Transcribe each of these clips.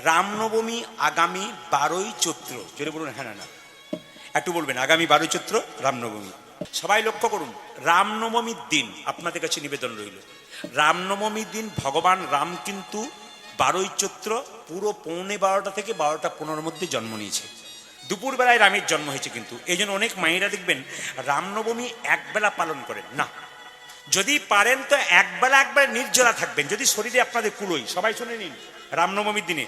রামনবমী আগামী 12ই চৈত্র। যদি বলুন হ্যাঁ না না, একটু বলবেন আগামী 12ই চৈত্র রামনবমী। সবাই লক্ষ্য করুন, রামনবমীর দিন আপনাদের কাছে নিবেদন রইল, রামনবমীর দিন ভগবান রাম কিন্তু 12ই চৈত্র পুরো 11:45 থেকে 12:15 মধ্যে জন্ম নিয়েছে। দুপুরবেলায় রামের জন্ম হয়েছে। কিন্তু এই জন্য অনেক মায়েরা দেখবেন রামনবমী একবেলা পালন করেন না। যদি পারেন তো একবেলা নির্জলা থাকবেন, যদি শরীরে আপনাদের কুলোই। সবাই শুনে নিন, রামনবমীর দিনে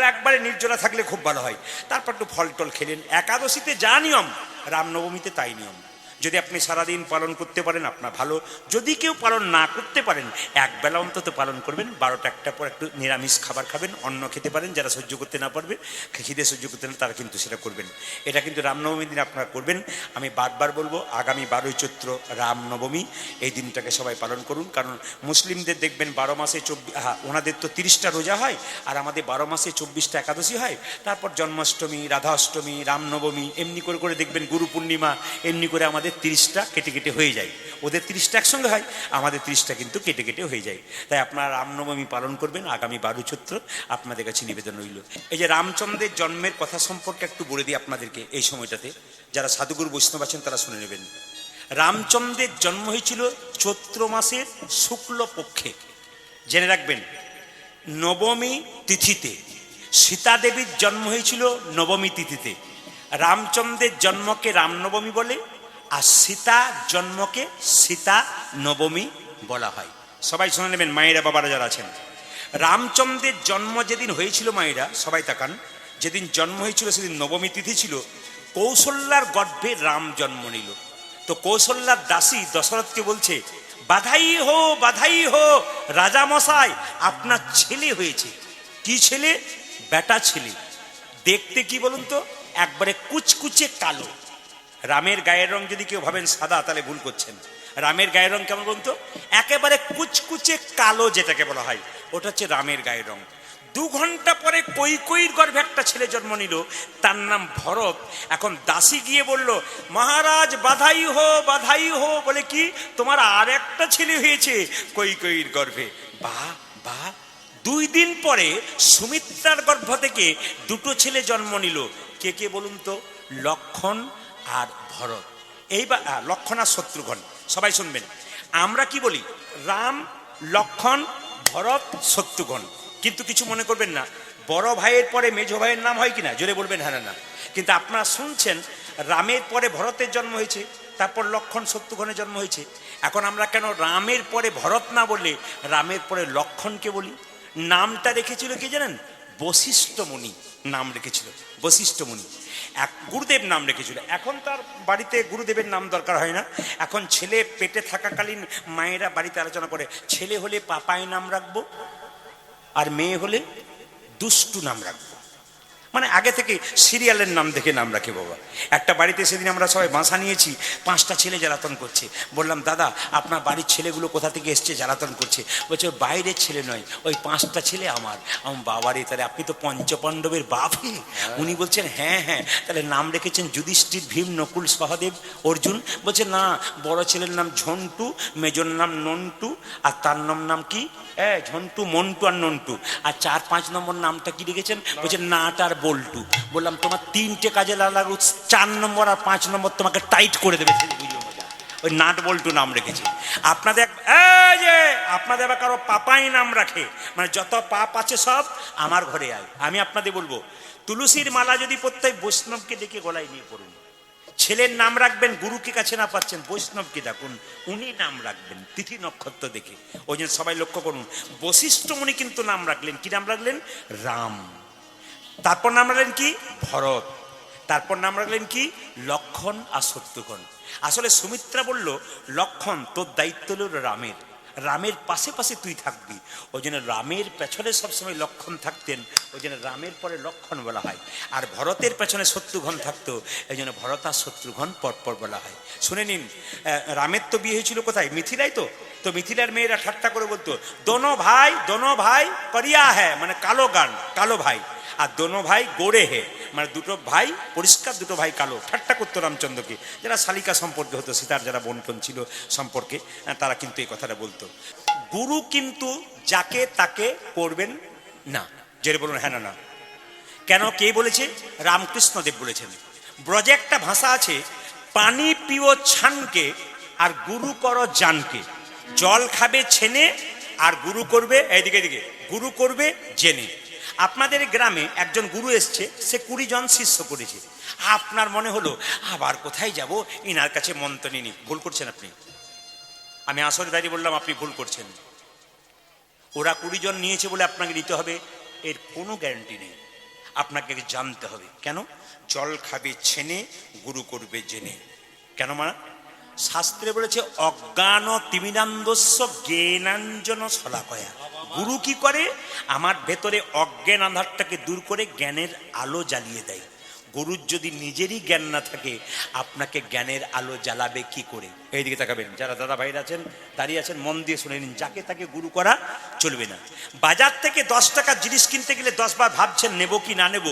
একবারে নির্জলা থাকলে খুব ভালো হয়। তারপর একটু ফল টল খেলেন। একাদশীতে যা নিয়ম রামনবমীতে তাই নিয়ম। যদি আপনি সারাদিন পালন করতে পারেন আপনার ভালো, যদি কেউ পালন না করতে পারেন একবেলা অন্তত পালন করবেন। 12টা-1টার পর একটু নিরামিষ খাবার খাবেন, অন্ন খেতে পারেন। যারা সহ্য করতে না পারবে, খিদে সহ্য করতে না, তারা কিন্তু সেটা করবেন। এটা কিন্তু রামনবমীর দিন আপনারা করবেন। আমি বারবার বলবো আগামী 12ই চৈত্র রামনবমী, এই দিনটাকে সবাই পালন করুন। কারণ মুসলিমদের দেখবেন 12 মাসে 24, ওনাদের তো 30টা রোজা হয়, আর আমাদের 12 মাসে 24টা একাদশী হয়। তারপর জন্মাষ্টমী, রাধাষ্টমী, রামনবমী, এমনি করে করে দেখবেন গুরু পূর্ণিমা, এমনি করে আমাদের 30টা কেটে কেটে হয়ে যায়। ওদের 30টা একসঙ্গে হয়, আমাদের 30টা কিন্তু কেটে কেটে হয়ে যায়। তাই আপনারা রামনবমী পালন করবেন আগামী 12 চৈত্র, আপনাদের কাছে নিবেদন রইল। এই যে রামচন্দ্রের জন্মের কথা সম্পর্কে একটু বলে দিই আপনাদেরকে এই সময়টাতে। যারা সাধুগুরু বৈষ্ণব আছেন তারা শুনে নেবেন। রামচন্দ্রের জন্ম হয়েছিল চৈত্র মাসের শুক্ল পক্ষে, জেনে রাখবেন, নবমী তিথিতে। সীতা দেবীর জন্ম হয়েছিল নবমী তিথিতে। রামচন্দ্রের জন্মকে রামনবমী বলে, আর সীতা জন্মকে সীতা নবমী বলা হয়। সবাই শুনে নেবেন মায়েরা বাবারা যারা আছেন। রামচন্দ্রের জন্ম যেদিন হয়েছিল, মায়েরা সবাই তাকান, যেদিন জন্ম হয়েছিল সেদিন নবমী তিথি ছিল। কৌশল্যার গর্ভে রাম জন্ম নিল। তো কৌশল্যার দাসী দশরথকে বলছে, বাধাই হো রাজা মশাই, আপনার ছেলে হয়েছে। কি ছেলে? বেটা ছেলে। দেখতে কি বলুন তো, একবারে কুচকুচে কালো। রামের গায়ের রং যদি কেউ ভাবেন সাদা, তাহলে ভুল করছেন। রামের গায়ের রং কেমন বলুন তো? একেবারে কুচকুচে কালো, যেটাকে বলা হয় ওটা হচ্ছে রামের গায়ের রং। 2 ঘন্টা পরে কৈকেয়ীর গর্ভে একটা ছেলে জন্ম নিল, তার নাম ভরত। এখন দাসী গিয়ে বলল, মহারাজ বাধাই হো, বলে কি তোমার আর একটা ছেলে হয়েছে কৈকেয়ীর গর্ভে। বাহ বাহ। 2 দিন পরে সুমিত্রার গর্ভ থেকে 2টো ছেলে জন্ম নিল। কে কে বলুন তো? লক্ষণ আর ভরত। এইবার লক্ষণ আর শত্রুঘ্ন। সবাই শুনবেন, আমরা কি বলি? রাম, লক্ষণ, ভরত, শত্রুঘ্ন। কিন্তু কিছু মনে করবেন না, বড় ভাইয়ের পরে মেজো ভাইয়ের নাম হয় কিনা? জোরে বলবেন হ্যাঁ না। কিন্তু আপনারা শুনছেন রামের পরে ভরতের জন্ম হয়েছে, তারপর লক্ষণ শত্রুঘ্নের জন্ম হয়েছে। এখন আমরা কেন রামের পরে ভরত না বললে রামের পরে লক্ষণকে বলি? নামটা রেখেছিল কি জানেন? বশিষ্ঠ মুনি নাম রেখেছিল। বশিষ্ঠ মুনি এক গুরুদেব নাম রেখেছিল। এখন তার বাড়িতে গুরুদেবের নাম দরকার হয় না। এখন ছেলে পেটে থাকাকালীন মায়েরা বাড়িতে আলোচনা করে, ছেলে হলে পাপাই নাম রাখবো, আর মেয়ে হলে দুষ্টু নাম রাখবো। মানে আগে থেকে সিরিয়ালের নাম দেখে নাম রাখে বাবা। একটা বাড়িতে সেদিন আমরা সবাই বাসা নিয়েছি, 5টা ছেলে জ্বালাতন করছে। বললাম, দাদা আপনার বাড়ির ছেলেগুলো কোথা থেকে এসছে জ্বালাতন করছে? বলছে বাইরের ছেলে নয়, ওই 5টা ছেলে আমার। বাবারে, তাহলে আপনি তো পঞ্চপাণ্ডবের বাপ। উনি বলছেন হ্যাঁ, তাহলে নাম রেখেছেন যুধিষ্ঠির, ভীম, নকুল, সহদেব, অর্জুন? বলছে না, বড় ছেলের নাম ঝন্টু, মেজর নাম নন্টু, আর তার নাম কি ঝন্টু, মন্টু আর নন্টু। আর 4-5 নম্বর নামটা কি রেখেছেন? বলছে নাট আর বল্টু। বললাম তোমার 3টে কাজে লাগু, 4 নম্বর আর 5 নম্বর তোমাকে টাইট করে দেবে। ওই নাট বল্টু নাম রেখেছে। আপনাদের আপনাদের আবার কারো পাপাই নাম রাখে, মানে যত পাপ আছে সব আমার ঘরে আয়। আমি আপনাদের বলবো, তুলসীর মালা যদি প্রত্যেক বৈষ্ণবকে ডেকে গলায় নিয়ে পড়ুন। ছেলের নাম রাখবেন, গুরুকে কাছে না পাচ্ছেন, বৈষ্ণবকে ডাকুন, উনি নাম রাখবেন তিথি নক্ষত্র দেখে। ওই জন্য সবাই লক্ষ্য করুন, বশিষ্ঠ মুনি কিন্তু নাম রাখলেন। কি নাম রাখলেন? রাম। তারপর নাম রাখলেন কি? ভরত। তারপর নাম রাখলেন কি? লক্ষণ আর শত্রুঘ্ন। আসলে সুমিত্রা বলল, লক্ষণ তোর দায়িত্ব হলো রামের, রামের পাশে পাশে তুই থাকবি। ওই জন্য রামের পেছনে সবসময় লক্ষণ থাকতেন, ওই জন্য রামের পরে লক্ষণ বলা হয়। আর ভরতের পেছনে শত্রুঘ্ন থাকতো, এই জন্য ভরত আর শত্রুঘ্ন পরপর বলা হয়। শুনে নিন, রামের তো বিয়ে হয়েছিল কোথায়? মিথিলায়। তো মিথিলার মেয়েরা ঠাট্টা করে বলতো, দোনো ভাই করিয়া হ্যাঁ, মানে কালো গান, কালো ভাই। আর দোনো ভাই গোরে হে, মানে 2টো ভাই পরিষ্কার, 2টো ভাই কালো। ঠাট্টা করতো রামচন্দ্রকে। যারা শালিকা সম্পর্কে হতো, সীতার যারা বোনটন ছিল সম্পর্কে, তারা কিন্তু এই কথাটা বলতো। গুরু কিন্তু যাকে তাকে করবেন না। জেরে বলুন হ্যাঁ না না। কেন, কে বলেছে? রামকৃষ্ণদেব বলেছেন। ব্রজে একটা ভাষা আছে, পানি পিও ছানকে আর গুরু করো জানকে। জল খাবে ছেনে আর গুরু করবে, এইদিকে এদিকে, গুরু করবে জেনে। আপনাদের গ্রামে একজন গুরু এসছে, সে 20 জন শিষ্য করেছে। আপনার মনে হলো আবার কোথায় যাব, ইনার কাছে মন্ত্র নিনি। ভুল করছেন আপনি। আমি আসলে দাঁড়িয়ে বললাম আপনি ভুল করছেন। ওরা 20 জন নিয়েছে বলে আপনাকে নিতে হবে এর কোনো গ্যারান্টি নেই। আপনাকে জানতে হবে। কেন? জল খাবে ছেনে, গুরু করবে জেনে। কেন মা? শাস্ত্রে বলেছে অজ্ঞান তিমিরান্ধস্য জ্ঞানাঞ্জন শলাকয়া। গুরু কি করে? আমার ভেতরে অজ্ঞান আধারটাকে দূর করে জ্ঞানের আলো জ্বালিয়ে দেয়। গুরুর যদি নিজেরই জ্ঞান না থাকে, আপনাকে জ্ঞানের আলো জ্বালাবে কি করে? এইদিকে তাকাবেন, যারা দাদা ভাইরা আছেন দাঁড়িয়ে আছেন, মন দিয়ে শুনে নিন। যাকে তাকে গুরু করা চলবে না। বাজার থেকে 10 টাকার জিনিস কিনতে গেলে 10 বার ভাবছেন নেব কি না নেব।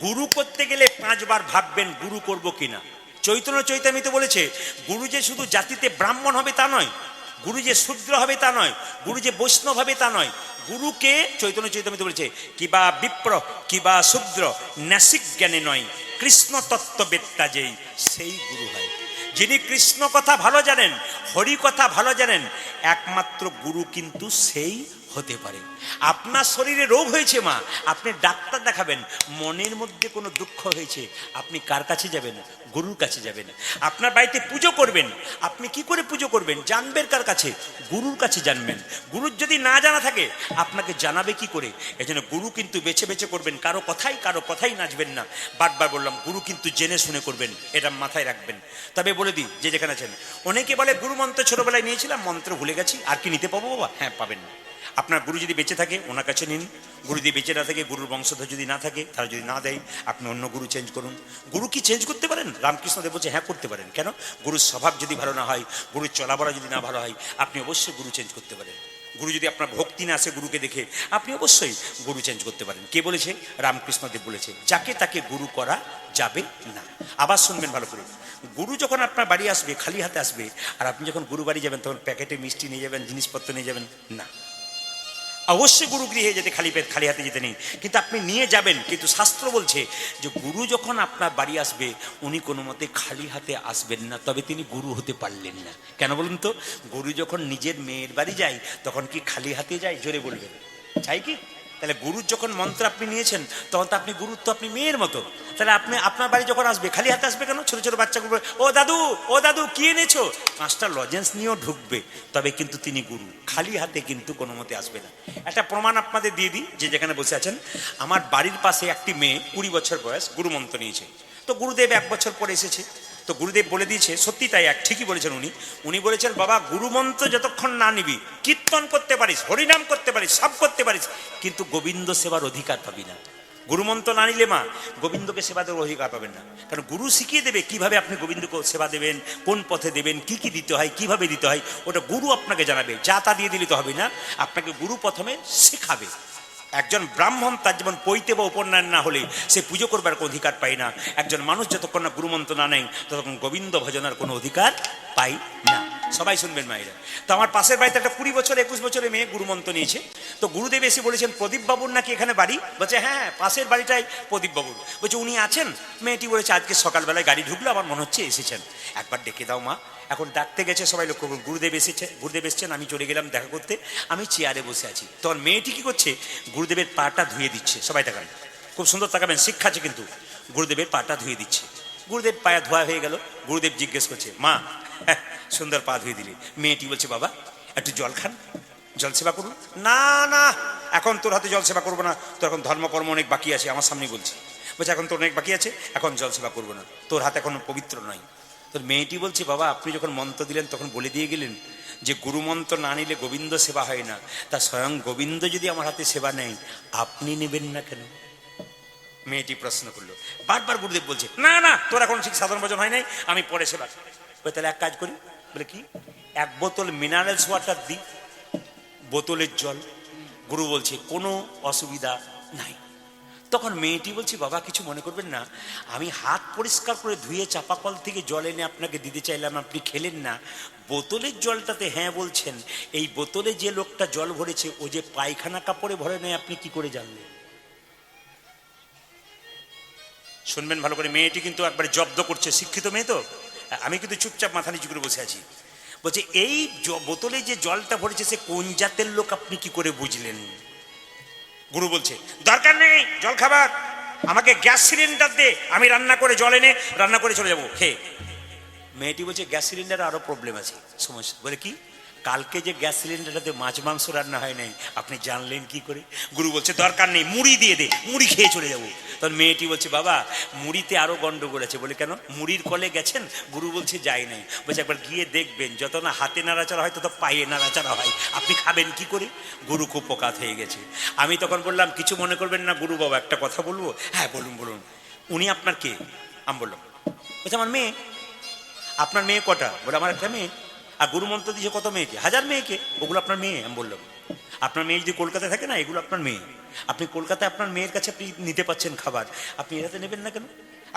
গুরু করতে গেলে 5 বার ভাববেন গুরু করব কি না। চৈতন্য চৈতামিতে বলেছে গুরু যে শুধু জাতিতে ব্রাহ্মণ হবে তা নয়, গুরু যে শূদ্র হবে তা নয়, গুরু যে বৈষ্ণব হবে তা নয়। গুরুকে চৈতন্য চৈতামিতে বলেছে কিবা বিপ্র কিবা শূদ্র নাসিক জ্ঞানে নয়, কৃষ্ণ তত্ত্ববেত্তা যেই সেই গুরু হয়। যিনি কৃষ্ণ কথা ভালো জানেন, হরি কথা ভালো জানেন, একমাত্র গুরু কিন্তু সেই হতে পারে। আপনার শরীরে রোগ হয়েছে মা, আপনি ডাক্তার দেখাবেন। মনের মধ্যে কোনো দুঃখ হয়েছে, আপনি কার কাছে যাবেন? গুরুর কাছে যাবেন। আপনার বাড়িতে পুজো করবেন, আপনি কি করে পুজো করবেন? জানবেন কার কাছে? গুরুর কাছে জানবেন। গুরুর যদি না জানা থাকে আপনাকে জানাবে কি করে? এজন্য গুরু কিন্তু বেছে বেছে করবেন, কারো কথাই নাচবেন না। বারবার বললাম গুরু কিন্তু জেনে শুনে করবেন, এটা মাথায় রাখবেন। তবে বলে দিই, যে যেখানে আছেন, অনেকে বলে গুরু মন্ত্র ছোটবেলায় নিয়েছিলাম, মন্ত্র ভুলে গেছি, আর কি নিতে পাবো বাবা? হ্যাঁ পাবেন। আপনার গুরু যদি বেঁচে থাকে ওনার কাছে নিন। গুরু যদি বেঁচে না থাকে, গুরুর বংশধর যদি না থাকে, তারা যদি না দেয়, আপনি অন্য গুরু চেঞ্জ করুন। গুরু কি চেঞ্জ করতে পারেন? রামকৃষ্ণদেব বলছে হ্যাঁ করতে পারেন। কেন? গুরুর স্বভাব যদি ভালো না হয়, গুরুর চলাবড়া যদি না ভালো হয়, আপনি অবশ্যই গুরু চেঞ্জ করতে পারেন। গুরু যদি আপনার ভক্তি না আসে গুরুকে দেখে, আপনি অবশ্যই গুরু চেঞ্জ করতে পারেন। কে বলেছে? রামকৃষ্ণদেব বলেছে যাকে তাকে গুরু করা যাবে না। আবার শুনবেন ভালো করে। গুরু যখন আপনার বাড়ি আসবে, খালি হাতে আসবে, আর আপনি যখন গুরু বাড়ি যাবেন তখন প্যাকেটে মিষ্টি নিয়ে যাবেন, জিনিসপত্র নিয়ে যাবেন না। অবশ্যই গুরু গৃহে যেতে খালি হাতে যেতে নেই, কিন্তু আপনি নিয়ে যাবেন। কিন্তু শাস্ত্র বলছে যে গুরু যখন আপনার বাড়ি আসবে, উনি কোনো মতে খালি হাতে আসবেন না, তবে তিনি গুরু হতে পারলেন না। কেন বলুন তো? গুরু যখন নিজের মেয়ের বাড়ি যায় তখন কি খালি হাতে যায়? জোরে বলবেন, চাই কি? তাহলে গুরুর যখন মন্ত্র আপনি নিয়েছেন তখন তো আপনি গুরুর তো আপনি মেয়ের মতো। তাহলে আপনি আপনার বাড়ি যখন আসবে খালি হাতে আসবে কেন? ছোট ছোট বাচ্চাগুলো ও দাদু কি এনেছো? 5টা লজেন্স নিয়েও ঢুকবে, তবে কিন্তু তিনি গুরু। খালি হাতে কিন্তু কোনো মতে আসবে না। একটা প্রমাণ আপনাদের দিয়ে দিই, যে যেখানে বসে আছেন। আমার বাড়ির পাশে একটি মেয়ে 20 বছর বয়স গুরু মন্ত্র নিয়েছে। তো গুরুদেব 1 বছর পরে এসেছে। তো গুরুদেব বলে দিয়েছে, সত্যি তাই, ঠিকই বলেছেন উনি বলেছেন বাবা গুরু মন্ত্র যতক্ষণ না নিবি, কীর্তন করতে পারিস, হরিনাম করতে পারিস, সব করতে পারিস, কিন্তু গোবিন্দ সেবার অধিকার পাবি না। গুরুমন্ত্র না নিলে মা গোবিন্দকে সেবা দেওয়ার অধিকার পাবেন না। কারণ গুরু শিখিয়ে দেবে কিভাবে আপনি গোবিন্দকে সেবা দেবেন, কোন পথে দেবেন, কি কি দিতে হয়, কিভাবে দিতে হয়, ওটা গুরু আপনাকে জানাবে। যা তা দিয়ে দিলে তো হবে না, আপনাকে গুরু প্রথমে শেখাবে। একজন ব্রাহ্মণ তার যেমন পৈতে বা উপনয়ন না হলে সে পুজো করবার কোনো অধিকার পায় না, একজন মানুষ যতক্ষণ না গুরুমন্ত্র না নেয় ততক্ষণ গোবিন্দ ভজনার কোনো অধিকার পাই না। সবাই শুনবেন মায়েরা। তো আমার পাশের বাড়িতে একটা 20 বছর 21 বছরের মেয়ে গুরুমন্ত্র নিয়েছে। তো গুরুদেব এসে বলেছেন প্রদীপ বাবুর নাকি এখানে বাড়ি। বলছে হ্যাঁ পাশের বাড়িটাই প্রদীপ বাবুর। বলছে উনি আছেন? মেয়েটি বলেছে আজকে সকালবেলায় গাড়ি ঢুকলো, আমার মনে হচ্ছে এসেছেন, একবার ডেকে দাও মা। এখন ডাকতে গেছে, সবাই লক্ষ্য করুন, গুরুদেব এসেছেন। আমি চলে গেলাম দেখা করতে, আমি চেয়ারে বসে আছি। তখন মেয়েটি কি করছে? গুরুদেবের পাটা ধুয়ে দিচ্ছে। সবাই তাকান, খুব সুন্দর তাকাবেন, শিক্ষা আছে কিন্তু। গুরুদেবের পাটা ধুয়ে দিচ্ছে। গুরুদেব পায়া ধোয়া হয়ে গেল। গুরুদেব জিজ্ঞেস করছে মা সুন্দর পা ধুয়ে দিলি। মেয়েটি বলছে বাবা একটু জল খান, জল সেবা করুন। না না, এখন তোর হাতে জল সেবা করবো না, তোর এখন ধর্মকর্ম অনেক বাকি আছে, আমার সামনে বলছি। বলছে এখন তোর অনেক বাকি আছে, এখন জল সেবা করবো না, তোর হাতে এখন পবিত্র নয়। তোর মেয়েটি বলছে বাবা আপনি যখন মন্ত্র দিলেন তখন বলে দিয়ে গেলেন যে গুরু মন্ত্র না নিলে গোবিন্দ সেবা হয় না, তা স্বয়ং গোবিন্দ যদি আমার হাতে সেবা নেয় আপনি নেবেন না কেন? মেয়েটি প্রশ্ন করলো। বারবার গুরুদেব বলছে না না, তোর এখন ঠিক সাধারণ ভোজন হয় নাই, আমি পরে সেবা। তাহলে এক কাজ করি। বলে কি? 1 বোতল মিনারেলস ওয়াটার দি, বোতলের জল। গুরু বলছে কোনো অসুবিধা নাই। তখন মেয়েটি বলছে বাবা কিছু মনে করবেন না, আমি হাত পরিষ্কার করে ধুয়ে চাপাকল থেকে জল এনে আপনাকে দিতে চাইলাম, আপনি খেলেন না। বোতলের জলটাতে হ্যাঁ বলছেন, এই বোতলে যে লোকটা জল ভরেছে ও যে পায়খানা কাপড়ে ভরে নেয়, আপনি কি করে জানলেন? শুনবেন ভালো করে, মেয়েটি কিন্তু একবারে জব্দ করছে, শিক্ষিত মেয়ে তো, আমি কিন্তু চুপচাপ মাথা নিচু করে বসে আছি। বলছে এই বোতলে যে জলটা ভরেছে সে কোন জাতের লোক আপনি কি করে বুঝলেন? গুরু বলছে দরকার নেই জল খাবার, আমাকে গ্যাস সিলিন্ডার দে, আমি রান্না করে জল এনে রান্না করে চলে যাবো খেয়ে। মেয়েটি বলছে গ্যাস সিলিন্ডারে আরো প্রবলেম আছে, সমস্যা। বলে কি? কালকে যে গ্যাস সিলিন্ডারটাতে মাছ মাংস রান্না হয় নাই, আপনি জানলেন কি করে? গুরু বলছে দরকার নেই, মুড়ি দিয়ে দে, মুড়ি খেয়ে চলে যাবো। তখন মেয়েটি বলছে বাবা মুড়িতে আরো গন্ডগোল আছে। বলে কেন? মুড়ির কলে গেছেন? গুরু বলছে যাই নাই। বলছে একবার গিয়ে দেখবেন, যত না হাতে নাড়াচাড়া হয় তত পায়ে নাড়াচাড়া হয়, আপনি খাবেন কি করে? গুরু খুব পোকাত হয়ে গেছে। আমি তখন বললাম কিছু মনে করবেন না গুরু বাবা, একটা কথা বলবো? হ্যাঁ বলুন বলুন। উনি আপনার কে? আমি বললাম বলছে আমার মেয়ে। আপনার মেয়ে কটা? বলে আমার একটা মেয়ে। আর গুরু মন্ত্র দিয়েছে কত মেয়েকে? 1000 মেয়েকে। ওগুলো আপনার মেয়ে? আমি বললাম আপনার মেয়ে যদি কলকাতায় থাকে না, এগুলো আপনার মেয়ে। আপনি কলকাতায় আপনার মেয়ের কাছে আপনি নিতে পাচ্ছেন খাবার, আপনি এটাতে নেবেন না কেন?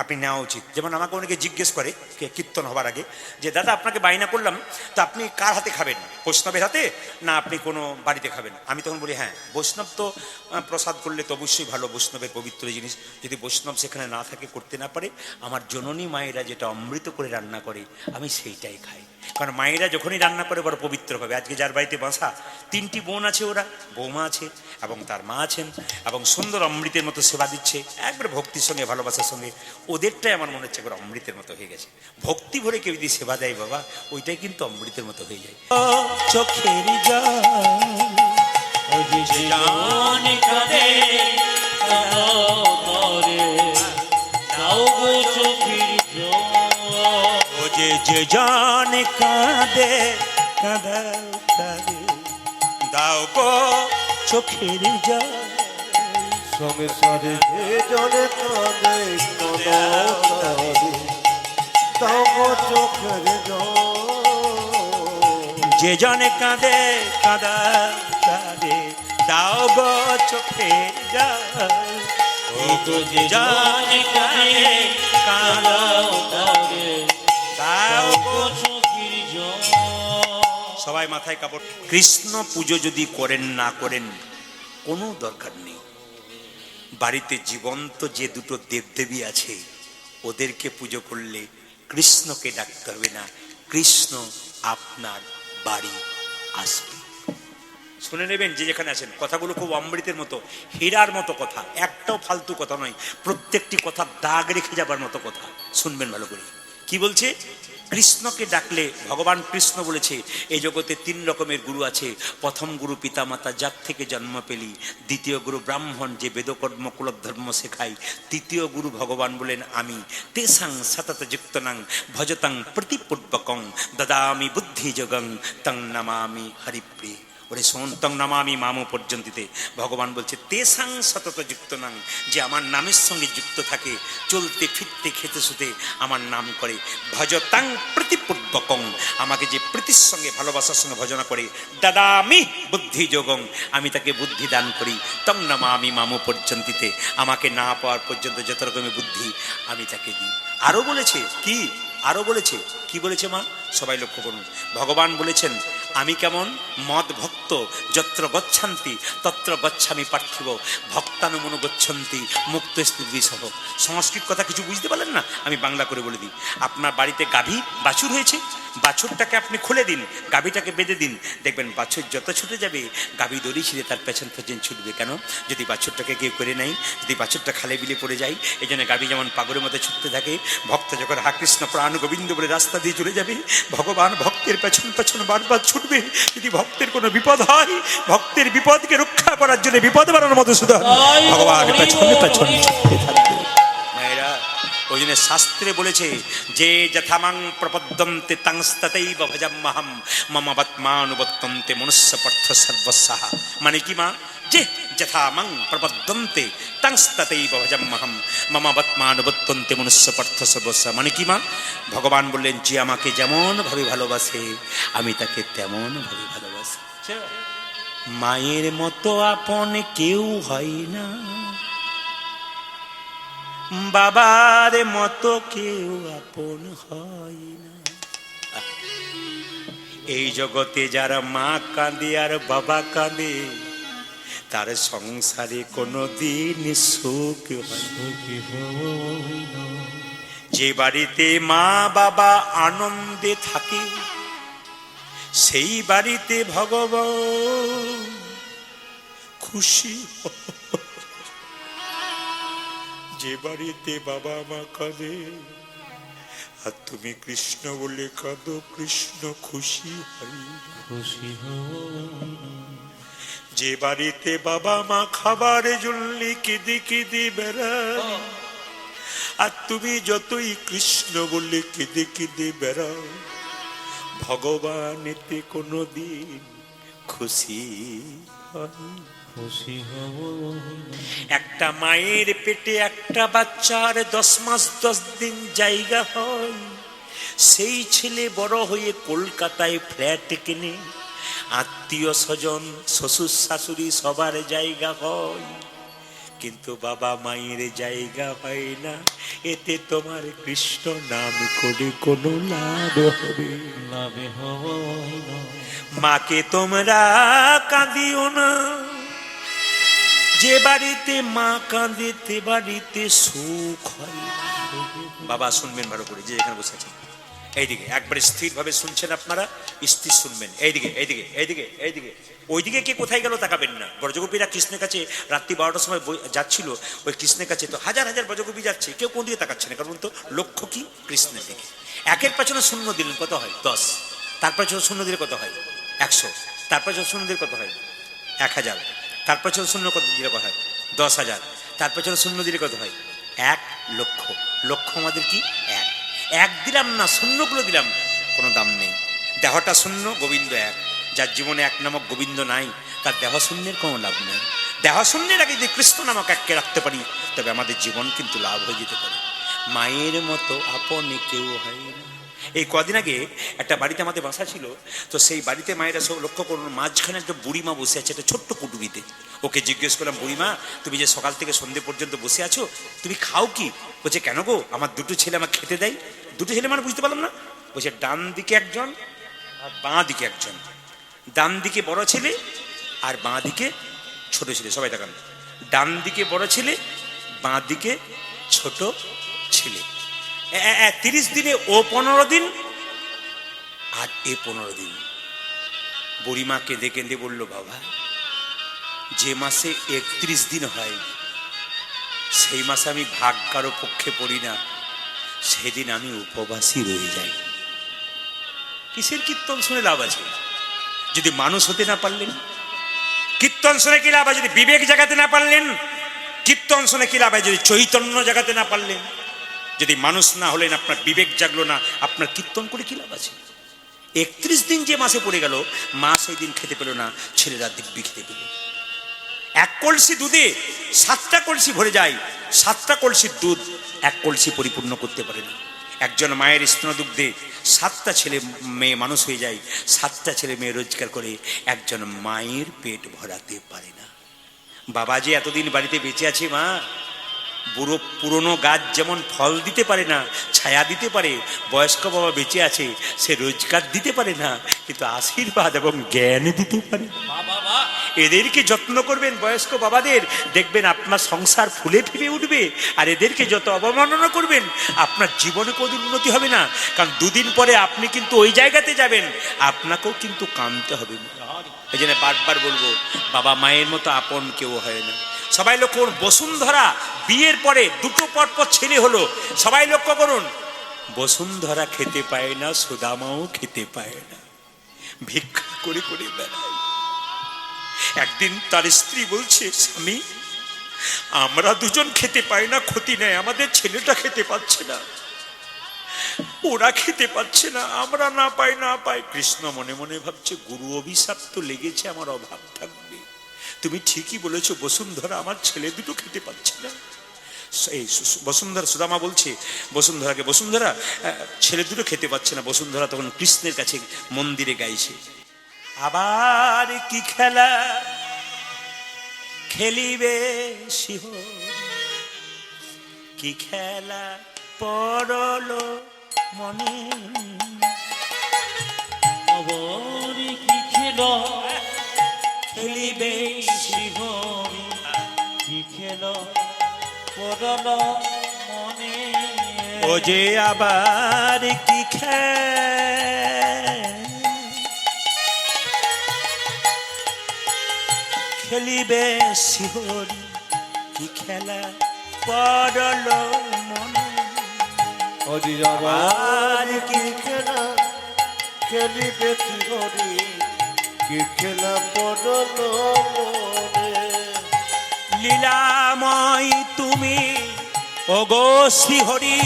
আপনি নেওয়া উচিত। যেমন আমাকে অনেকে জিজ্ঞেস করে কীর্তন হবার আগে যে দাদা আপনাকে বায়না করলাম, তো আপনি কার হাতে খাবেন? বৈষ্ণবের হাতে না আপনি কোনো বাড়িতে খাবেন? আমি তখন বলি হ্যাঁ বৈষ্ণব তো প্রসাদ করলে তো অবশ্যই ভালো, বৈষ্ণবের পবিত্র জিনিস। যদি বৈষ্ণব সেখানে না থাকে, করতে না পারে, আমার জননী মায়েরা যেটা অমৃত করে রান্না করে আমি সেইটাই খাই। কারণ মায়েরা যখনই রান্না করে বড় পবিত্র হবে। আজকে যার বাড়িতে বাসা, 3টি বোন আছে, ওরা বৌমা আছে এবং তার মা আছেন, এবং সুন্দর অমৃতের মতো সেবা দিচ্ছে একবারে ভক্তির সঙ্গে ভালোবাসার সঙ্গে। ওদেরটাই আমার মনে হচ্ছে একবার অমৃতের মতো হয়ে গেছে। ভক্তি ভরে কেউ যদি সেবা দেয় বাবা, ওইটাই কিন্তু অমৃতের মতো হয়ে যায়। চোখের যে জানে কাঁদে কাঁদাও কাঁদে, দাও গো চোখের জল। সংসারে যে জনে কাঁদে কাঁদাও কাঁদে, দাও গো চোখের জল। যে জনে কাঁদে কাঁদাও কাঁদে, দাও গো চোখের জল। ও গো যে জানে কাঁদে কাঁদাও কাঁদে, দাও গো চোখের জল। সবাই মাথায় কাপড়। কৃষ্ণ পুজো যদি করেন না করেন কোনো দরকার নেই। বাড়িতে জীবন্ত যে দুটো দেবদেবী আছে ওদেরকে পুজো করলে কৃষ্ণকে ডাকতে হবে না, কৃষ্ণ আপনার বাড়ি আসবে। শুনে নেবেন যে যেখানে আছেন, কথাগুলো খুব অমৃতের মতো, হীরার মতো কথা, একটাও ফালতু কথা নয়, প্রত্যেকটি কথা দাগ রেখে যাবার মতো কথা। শুনবেন ভালো করে। কি বলছে? কৃষ্ণকে ডাকলে, ভগবান কৃষ্ণ বলেছে এই জগতে 3 রকমের গুরু আছে। প্রথম গুরু পিতামাতা, যার থেকে জন্ম পেলি। দ্বিতীয় গুরু ব্রাহ্মণ, যে বেদকর্ম কুলধর্ম শেখায়। তৃতীয় গুরু ভগবান বলেন আমি। তেসাং সতত যুক্তনাং ভজতাং প্রতিপূর্বকং দদামি বুদ্ধি যোগং তং নমামি হরিপ্রিয়। ওরে শোন, তং নমামি মামো পর্যন্তিতে ভগবান বলছে তেসাং সতত যুক্ত নাং, যে আমার নামের সঙ্গে যুক্ত থাকে, চলতে ফিরতে খেতে শুতে আমার নাম করে। ভজতাং প্রতিপূর্বকং, আমাকে যে প্রীতির সঙ্গে ভালোবাসার সঙ্গে ভজনা করে। দাদামি বুদ্ধি যোগং, আমি তাকে বুদ্ধি দান করি। তং নমামি মামো পর্যন্তিতে, আমাকে না পাওয়ার পর্যন্ত যত রকমের বুদ্ধি আমি তাকে দিই। আরো বলেছে কি? আরো বলেছে কি? বলেছে মা? সবাই লক্ষ্য করুন। ভগবান বলেছেন আমি কেমন? মদ ভক্ত যত্র গচ্ছান্তি তত্র গচ্ছামি পার্থিব ভক্তানুমনু গচ্ছন্তি মুক্ত স্থিতি সহ। সংস্কৃত কথা কিছু বুঝতে পারলেন না? আমি বাংলা করে বলে দিই। আপনার বাড়িতে গাভী বাছুর হয়েছে, বাছুরটাকে আপনি খুলে দিন, গাভীটাকে বেঁধে দিন, দেখবেন বাছুর যত ছুটে যাবে গাভী দড়ি ছিঁড়ে তার পেছন পেছন ছুটবে। কেন? যদি বাছুরটাকে কেউ করে নেয়, যদি বাছুরটা খালে বিলে পড়ে যায়, এই জন্য গাভী যেমন পাগলের মতো ছুটতে থাকে। ভক্ত যখন হা কৃষ্ণ প্রাণ গোবিন্দ বলে রাস্তা দিয়ে চলে যাবে, ভগবান ভক্তের পেছন পেছন বারবার ছুটবে। যদি ভক্তের কোনো বিপদ হয়, ভক্তের বিপদকে রক্ষা করার জন্য বিপদ বাড়ানোর মতো শুধু ভগবান পেছনে পেছন ছুটতে থাকবে। মায়েরা, ওই জন্য শাস্ত্রে বলেছে যে যথামাং প্রপদ্যন্তে তাংস্ততৈব ভজাম্যহম মম বত্মানুবত্তন্তে মনুষ্য পার্থ সর্বস্যাহ। মানে কি মা? যে যথামাং প্রপদ্যন্তে তাংস্ততৈব ভজাম্যহম মম বত্মানুবত্তন্তে মনুষ্য পার্থ সর্বস্যাহ। মানে কি মা? ভগবান বললেন যে আমাকে যেমন ভাবে ভালোবাসে আমি তাকে তেমন ভাবে ভালোবাসি। মায়ের মতো আপন কেউ হয় না, বাবার মতো কেউ আপন হয় না। এই জগতে যারা মা কাঁদে আর বাবা কাঁদে তার সংসারে কোনোদিন সুখ হয় না। সুখী হই না। যে বাড়িতে মা বাবা আনন্দে থাকে সেই বাড়িতে ভগবান খুশি হয়। যে বাড়িতে বাবা মা কাঁদে আর তুমি কৃষ্ণ বলে কাঁদো, কৃষ্ণ খুশি হয় না। খুশি হই না। যে বাড়িতে বাবা মা খাবারের জন্য কেঁদে কেঁদে বেড়ায় আর তুমি যতই কৃষ্ণ বলে কেঁদে কেঁদে বেড়াও, ভগবান এতে কোনোদিন খুশি হয় না। খুশি হই না। একটা মায়ের পেটে একটা বাচ্চার 10 মাস 10 দিন জায়গা হয়, সেই ছেলে বড় হয়ে কলকাতায় ফ্ল্যাট কিনে আত্মীয় স্বজন শ্বশুর শাশুড়ি সবার জায়গা হয়, কিন্তু বাবা মায়ের জায়গা হয় না। এতে তোমার কৃষ্ণ নাম করে কোনো লাভ হবে? লাভে হই না। মাকে তোমরা কাঁদিও না, যে বাড়িতে মা কাঁদে তে বাড়িতে সুখ হয়। বাবা শুনবেন ভালো করে, যে এখানে বসে আছেন এইদিকে একবারে স্থির ভাবে শুনছেন আপনারা, স্থির শুনবেন। এইদিকে এইদিকে এইদিকে এইদিকে, ওইদিকে কে কোথায় গেল তাকাবেন না। ব্রজগোপীরা কৃষ্ণের কাছে রাত্রি 12টার সময় যাচ্ছিল, ওই কৃষ্ণের কাছে তো হাজার হাজার ব্রজগোপী যাচ্ছে, কেউ কোন দিকে তাকাচ্ছে না, কারণ তো লক্ষ্য কি কৃষ্ণের দিকে। একের পেছনে শূন্য দিলেন কত হয়? 10। তার পেছনে শূন্য দিলে কত হয়? 100। তার পেছনে শূন্য দিলে কত হয়? 1000। তার পেছনে শূন্য কত দিলে কত হয়? 10,000। তার পেছনে শূন্য দিলে কত হয়? 1 লক্ষ। লক্ষ আমাদের কি? এক দিলাম না, শূন্যগুলো দিলাম, কোনো দাম নেই। দেহটা শূন্য, গোবিন্দ এক। যার জীবনে এক নামক গোবিন্দ নাই, তার দেহ শূন্যের কোনো লাভ নেই। দেহ শূন্যের আগে যদি কৃষ্ণ নামক এককে রাখতে পারি, তবে আমাদের জীবন কিন্তু লাভ হয়ে যেতে পারে। মায়ের মতো আপনে কেউ হয় না। এই কদিন আগে একটা বাড়িতে আমাদের বাসা ছিল, তো সেই বাড়িতে মায়েরা সব লক্ষ্য করুন, মাঝখানে একটা বুড়িমা বসে আছে একটা ছোট্ট কুটুরিতে। ওকে জিজ্ঞেস করলাম, বুড়িমা তুমি যে সকাল থেকে সন্ধ্যে পর্যন্ত বসে আছো, তুমি খাও কি? বলছে, কেন গো, আমার 2টো ছেলে আমাকে খেতে দেয়। 2টো ছেলে মানে বুঝতে পারলাম না। বলছে, ডান দিকে একজন আর বাঁ দিকে একজন। ডান দিকে বড় ছেলে আর বাঁ দিকে ছোট ছেলে। সবাই দেখান, ডান দিকে বড় ছেলে, বাঁ দিকে ছোট ছেলে। 30 দিনে ও 15 দিন আর এ 15 দিন। বুড়িমা কেঁদে কেঁদে বলল, বাবা, যে মাসে 31 দিন হয় সেই মাসে আমি ভাগ কারো পক্ষে পড়ি না, সেদিন আমি উপবাসী রয়ে যাই। কিসের কীর্তন শুনে লাভ আছে যদি মানুষ হতে না পারলেন? কীর্তন শুনে কি লাভ হয় যদি বিবেক জাগাতে না পারলেন? কীর্তন শুনে কি লাভ হয় যদি চৈতন্য জাগাতে না পারলেন? যদি মানুষ না হলেন, আপনার বিবেক জাগলো না, আপনার কীর্তন করে কি লাভ আছে? 31 দিন যে মাসে পড়ে গেল, মা সেই দিন খেতে পেল না, ছেলেরা দিব্যি খেতে পেল। 1 কলসি দুধে 7টা কলসি ভরে যায়, 7টা কলসির দুধ 1 কলসি পরিপূর্ণ করতে পারে না। একজন মায়ের স্তনদুগ্ধে 7টা ছেলে মেয়ে মানুষ হয়ে যায়, 7টা ছেলে মেয়ে রোজগার করে একজন মায়ের পেট ভরাতে পারে না। বাবা যে এতদিন বাড়িতে বেঁচে আছে, মা, বুড়ো পুরনো গাছ যেমন ফল দিতে পারে না, ছায়া দিতে পারে, বয়স্ক বাবা বেঁচে আছে, সে রোজগার দিতে পারে না, কিন্তু আশীর্বাদ এবং জ্ঞান দিতে পারে। এদেরকে যত্ন করবেন, বয়স্ক বাবাদের, দেখবেন আপনার সংসার ফুলে ফিরে উঠবে। আর এদেরকে যত অবমাননা করবেন, আপনার জীবনে কোনোদিন উন্নতি হবে না। কারণ 2 দিন পরে আপনি কিন্তু ওই জায়গাতে যাবেন, আপনাকেও কিন্তু কাঁদতে হবে। এই জন্য বারবার বলবো, বাবা মায়ের মতো আপন কেউ হয় না। সবাই লক্ষ্য করুন, বসুন্ধরা বিয়ের পরে 2টো পরপর ছেলে হলো। সবাই লক্ষ্য করুন, বসুন্ধরা খেতে পায় না, সুদামাও খেতে পায় না, ভিক্ষা করে করে বেড়ায়। একদিন তার স্ত্রী বলছে, স্বামী, আমরা 2জন খেতে পাই না, ক্ষতি নেই, আমাদের ছেলেটা খেতে পাচ্ছে না, ওরা খেতে পাচ্ছে না, আমরা না পাই। কৃষ্ণ মনে মনে ভাবছে, গুরু অভিশাপ তো লেগেছে, আমার অভাব থাকবে। তুমি ঠিকই বলেছো বসুন্ধরা, আমার ছেলে 2টো খেতে পাচ্ছে না। এই বসুন্ধরা, সুদামা বলছে বসুন্ধরাকে, বসুন্ধরা, ছেলে 2টো খেতে পাচ্ছে না। বসুন্ধরা তখন কৃষ্ণের কাছে মন্দিরে গাইছে, আবার কি খেলা খেলিবে শিহ, কি খেলা পড়ল মনে, আবার কি খেলা খেলিবে শিহ, শিহরি কি খেলো পড়ল মনে ও যে আবার কি খেলিবে শিহরি কি খেলা পড়ল মনে হরি আবার কি খেলা খেলিবে শিহরি কি খেলা পড়ল মনে লীলাময় তুমি ওগো শ্রীহরি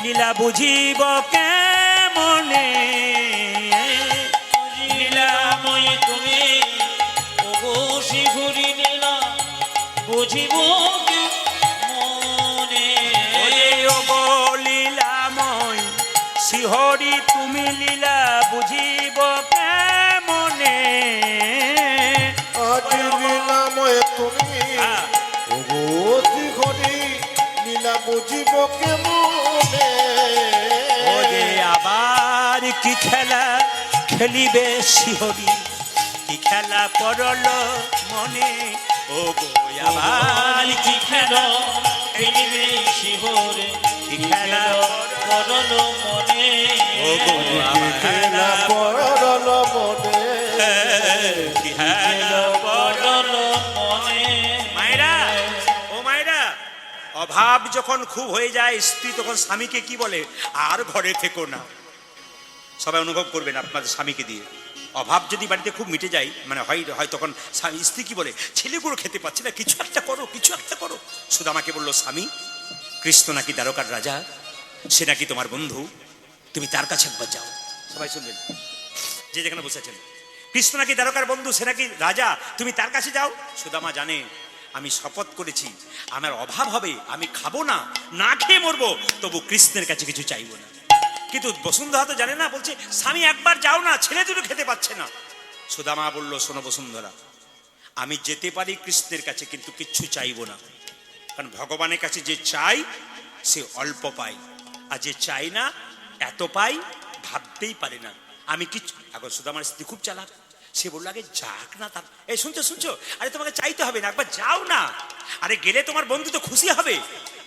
লীলা বুঝিব কেমনে লীলাময় তুমি ওগো শিহরি লীলা বুঝিব মনে ওগো লীলাময় শ্রীহরি তুমি লীলা বুঝিব কেমনে আজি লীলাময় তুমি ওগো শিহরি লীলা বুঝিব কেমনে ও যে আবার কি খেলা খেলিবে শিহরি কি খেলা পড়ল মনে ও গো আবার কি খেলো খেলিবে শিহরে কি খেলা পড়ল মনে ও গো খেলা পড়ল মনে কি খেলা পড়ল মনে মায়েরা ও মায়েরা অভাব যখন খুব হয়ে যায় স্ত্রী তখন স্বামীকে কি বলে আর ঘরে থেকো না সবাই অনুভব করবেন আপনাদের স্বামীকে দিয়ে অভাব যদি বাড়িতে খুব মিটে যায় মানে হয় তখন স্ত্রী কি বলে ছেলেগুলো খেতে পাচ্ছে না কিছু একটা করো কিছু একটা করো শুধু আমাকে বললো স্বামী কৃষ্ণ নাকি দ্বারকার রাজা সে নাকি তোমার বন্ধু তুমি তার কাছে একবার যাও সবাই শুনবেন যে যেখানে বসেছেন কৃষ্ণ নাকি দ্বারকার বন্ধু সে নাকি রাজা তুমি তার কাছে যাও সুদামা জানে আমি শপথ করেছি আমার অভাব হবে আমি খাবো না না খেয়ে মরবো তবু কৃষ্ণের কাছে কিছু চাইবো না কিন্তু বসুন্ধরা তো জানে না বলছে স্বামী একবার যাও না ছেলে দুটো খেতে পাচ্ছে না সুদামা বলল শোনো বসুন্ধরা আমি যেতে পারি কৃষ্ণের কাছে কিন্তু কিচ্ছু চাইবো না কারণ ভগবানের কাছে যে চাই সে অল্প পায় আর যে চাই না এত পাই ভাবতেই পারে না আমি কিছু এখন সুদামার স্ত্রী খুব চালাক সে বললো আগে যাক না তার এই শুনছো আরে তোমাকে চাইতে হবে না একবার যাও না আরে গেলে তোমার বন্ধু তো খুশি হবে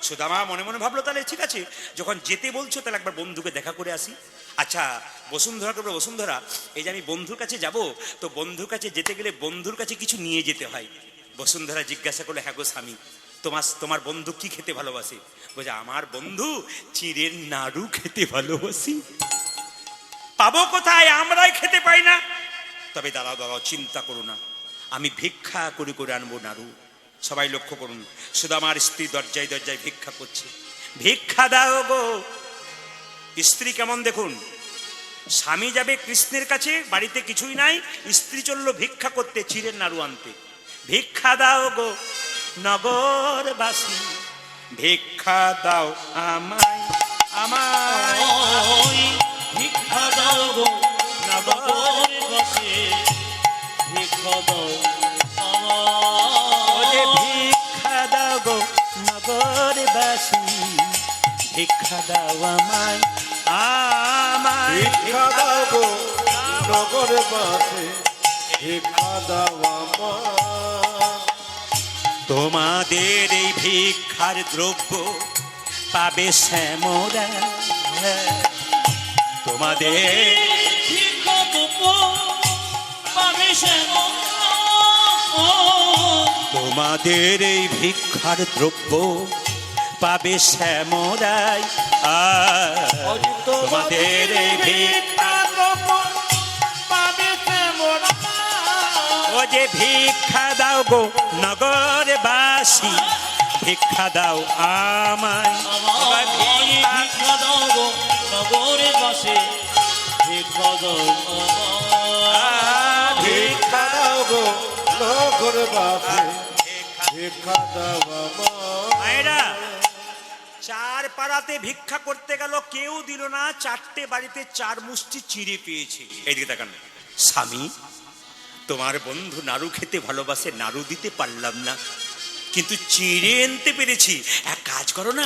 সুদামা মনে মনে ভাবলো তাহলে ঠিক আছে যখন যেতে বলছো তাহলে একবার বন্ধুকে দেখা করে আসি আচ্ছা বসুন্ধরা করবে বসুন্ধরা এই যে আমি বন্ধুর কাছে যাব তো বন্ধুর কাছে যেতে গেলে বন্ধুর কাছে কিছু নিয়ে যেতে হয় বসুন্ধরা জিজ্ঞাসা করলো হ্যাঁ গো স্বামী তোমার বন্ধু কি খেতে ভালোবাসে বলছে আমার বন্ধু চিড়ের নাড়ু খেতে ভালোবাসি পাবো কোথায় আমরাই খেতে পাই না তবে দাঁড়াও চিন্তা করো না আমি ভিক্ষা করে করে আনবো নাড়ু সবাই লক্ষ্য করুন সুদামার স্ত্রী দরজায় দরজায় ভিক্ষা করছে ভিক্ষা দাও গো স্ত্রী কেমন দেখুন স্বামী যাবে কৃষ্ণের কাছে বাড়িতে কিছুই নাই স্ত্রী চললো ভিক্ষা করতে চিড়ের নাড়ু আনতে ভিক্ষা দাও গো নগরবাসী ভিক্ষা দাও আমায় আমায় ভিক্ষা দাও গো নগর বসে ভিক্ষা দাও ওরে ভিক্ষা দাও গো নগরবাসী ভিক্ষা দাও আমায় আমায় ভিক্ষা দাও গো নগরে বাসে ভিক্ষা দাও আমার তোমাদের এই ভিক্ষার দ্রব্য পাবে শ্যামরা তোমাদের ভিক্ষা দেবো পাবে শ্যামল তোমাদের এই ভিক্ষার দ্রব্য পাবে শ্যামরাই তোমাদের এই ভিক্ষা পাবে শ্যামরা ও যে ভিক্ষা দাও গো নগরবাসী ভিক্ষা দাও আমায় আমার ভিক্ষা দাও গো নগরে বসে ভিক্ষা দাও ভিক্ষা দাও গো নগরে বাসে ভিক্ষা দাও আমার মায়েরা চার পাড়াতে ভিক্ষা করতে গেল কেউ দিল না চারটে বাড়িতে চার মুষ্টি চিড়ে পেয়েছে এইদিকে তাকান স্বামী তোমার বন্ধু নাড়ু খেতে ভালোবাসে নাড়ু দিতে পারলাম না কিন্তু চিড়ে আনতে পেরেছি। এক কাজ করো না,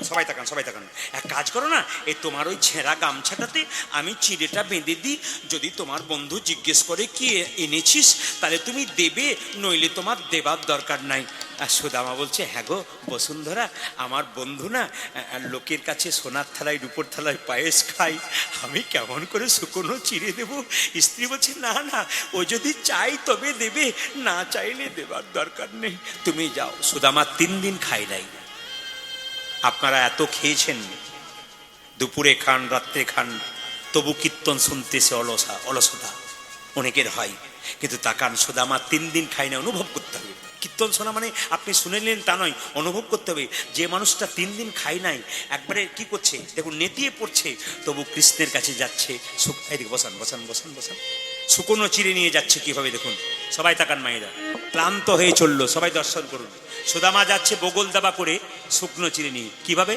সবাই তাকান সবাই তাকান, এক কাজ করো না, এই তোমার ওই ছেঁড়া গামছাটাতে আমি চিড়েটা বেঁধে দিই। যদি তোমার বন্ধু জিজ্ঞেস করে কি এনেছিস, তাহলে তুমি দেবে, নইলে তোমার দেবার দরকার নাই। আর সুদামা বলছে, হ্যাঁ গো বসুন্ধরা, আমার বন্ধু না লোকের কাছে সোনার থালায় রূপোর থালায় পায়েস খাই, আমি কেমন করে শুকনো চিড়ে দেবো? স্ত্রী বলছে, না না, ও যদি চাই তবে দেবে, না চাইলে দেবার দরকার নেই, তুমি যাও। সুদামা 3 দিন খাই নাই। আপনারা এত খেয়েছেন, দুপুরে খান রাত্রে খান, তবু কীর্তন শুনতেছে অলসতা অনেকের হয়। কিন্তু তাকান, সুদামা 3 দিন খাই না, অনুভব করতে হবে। কীর্তন শোনা মানে আপনি শুনে নিলেন তা নয়, অনুভব করতে হবে। যে মানুষটা 3 দিন খাই নাই, একবারে কি করছে দেখুন, নেতিয়ে পড়ছে, তবু কৃষ্ণের কাছে যাচ্ছে। এদিকে বসান বসান বসান বসান, শুকনো চিড়ে নিয়ে যাচ্ছে কিভাবে দেখুন। সবাই তাকান মায়েরা, ক্লান্ত হয়ে চললো, সবাই দর্শন করুন। সুদামা যাচ্ছে বগল দাবা করে শুকনো চিড়ে নিয়ে, কিভাবে?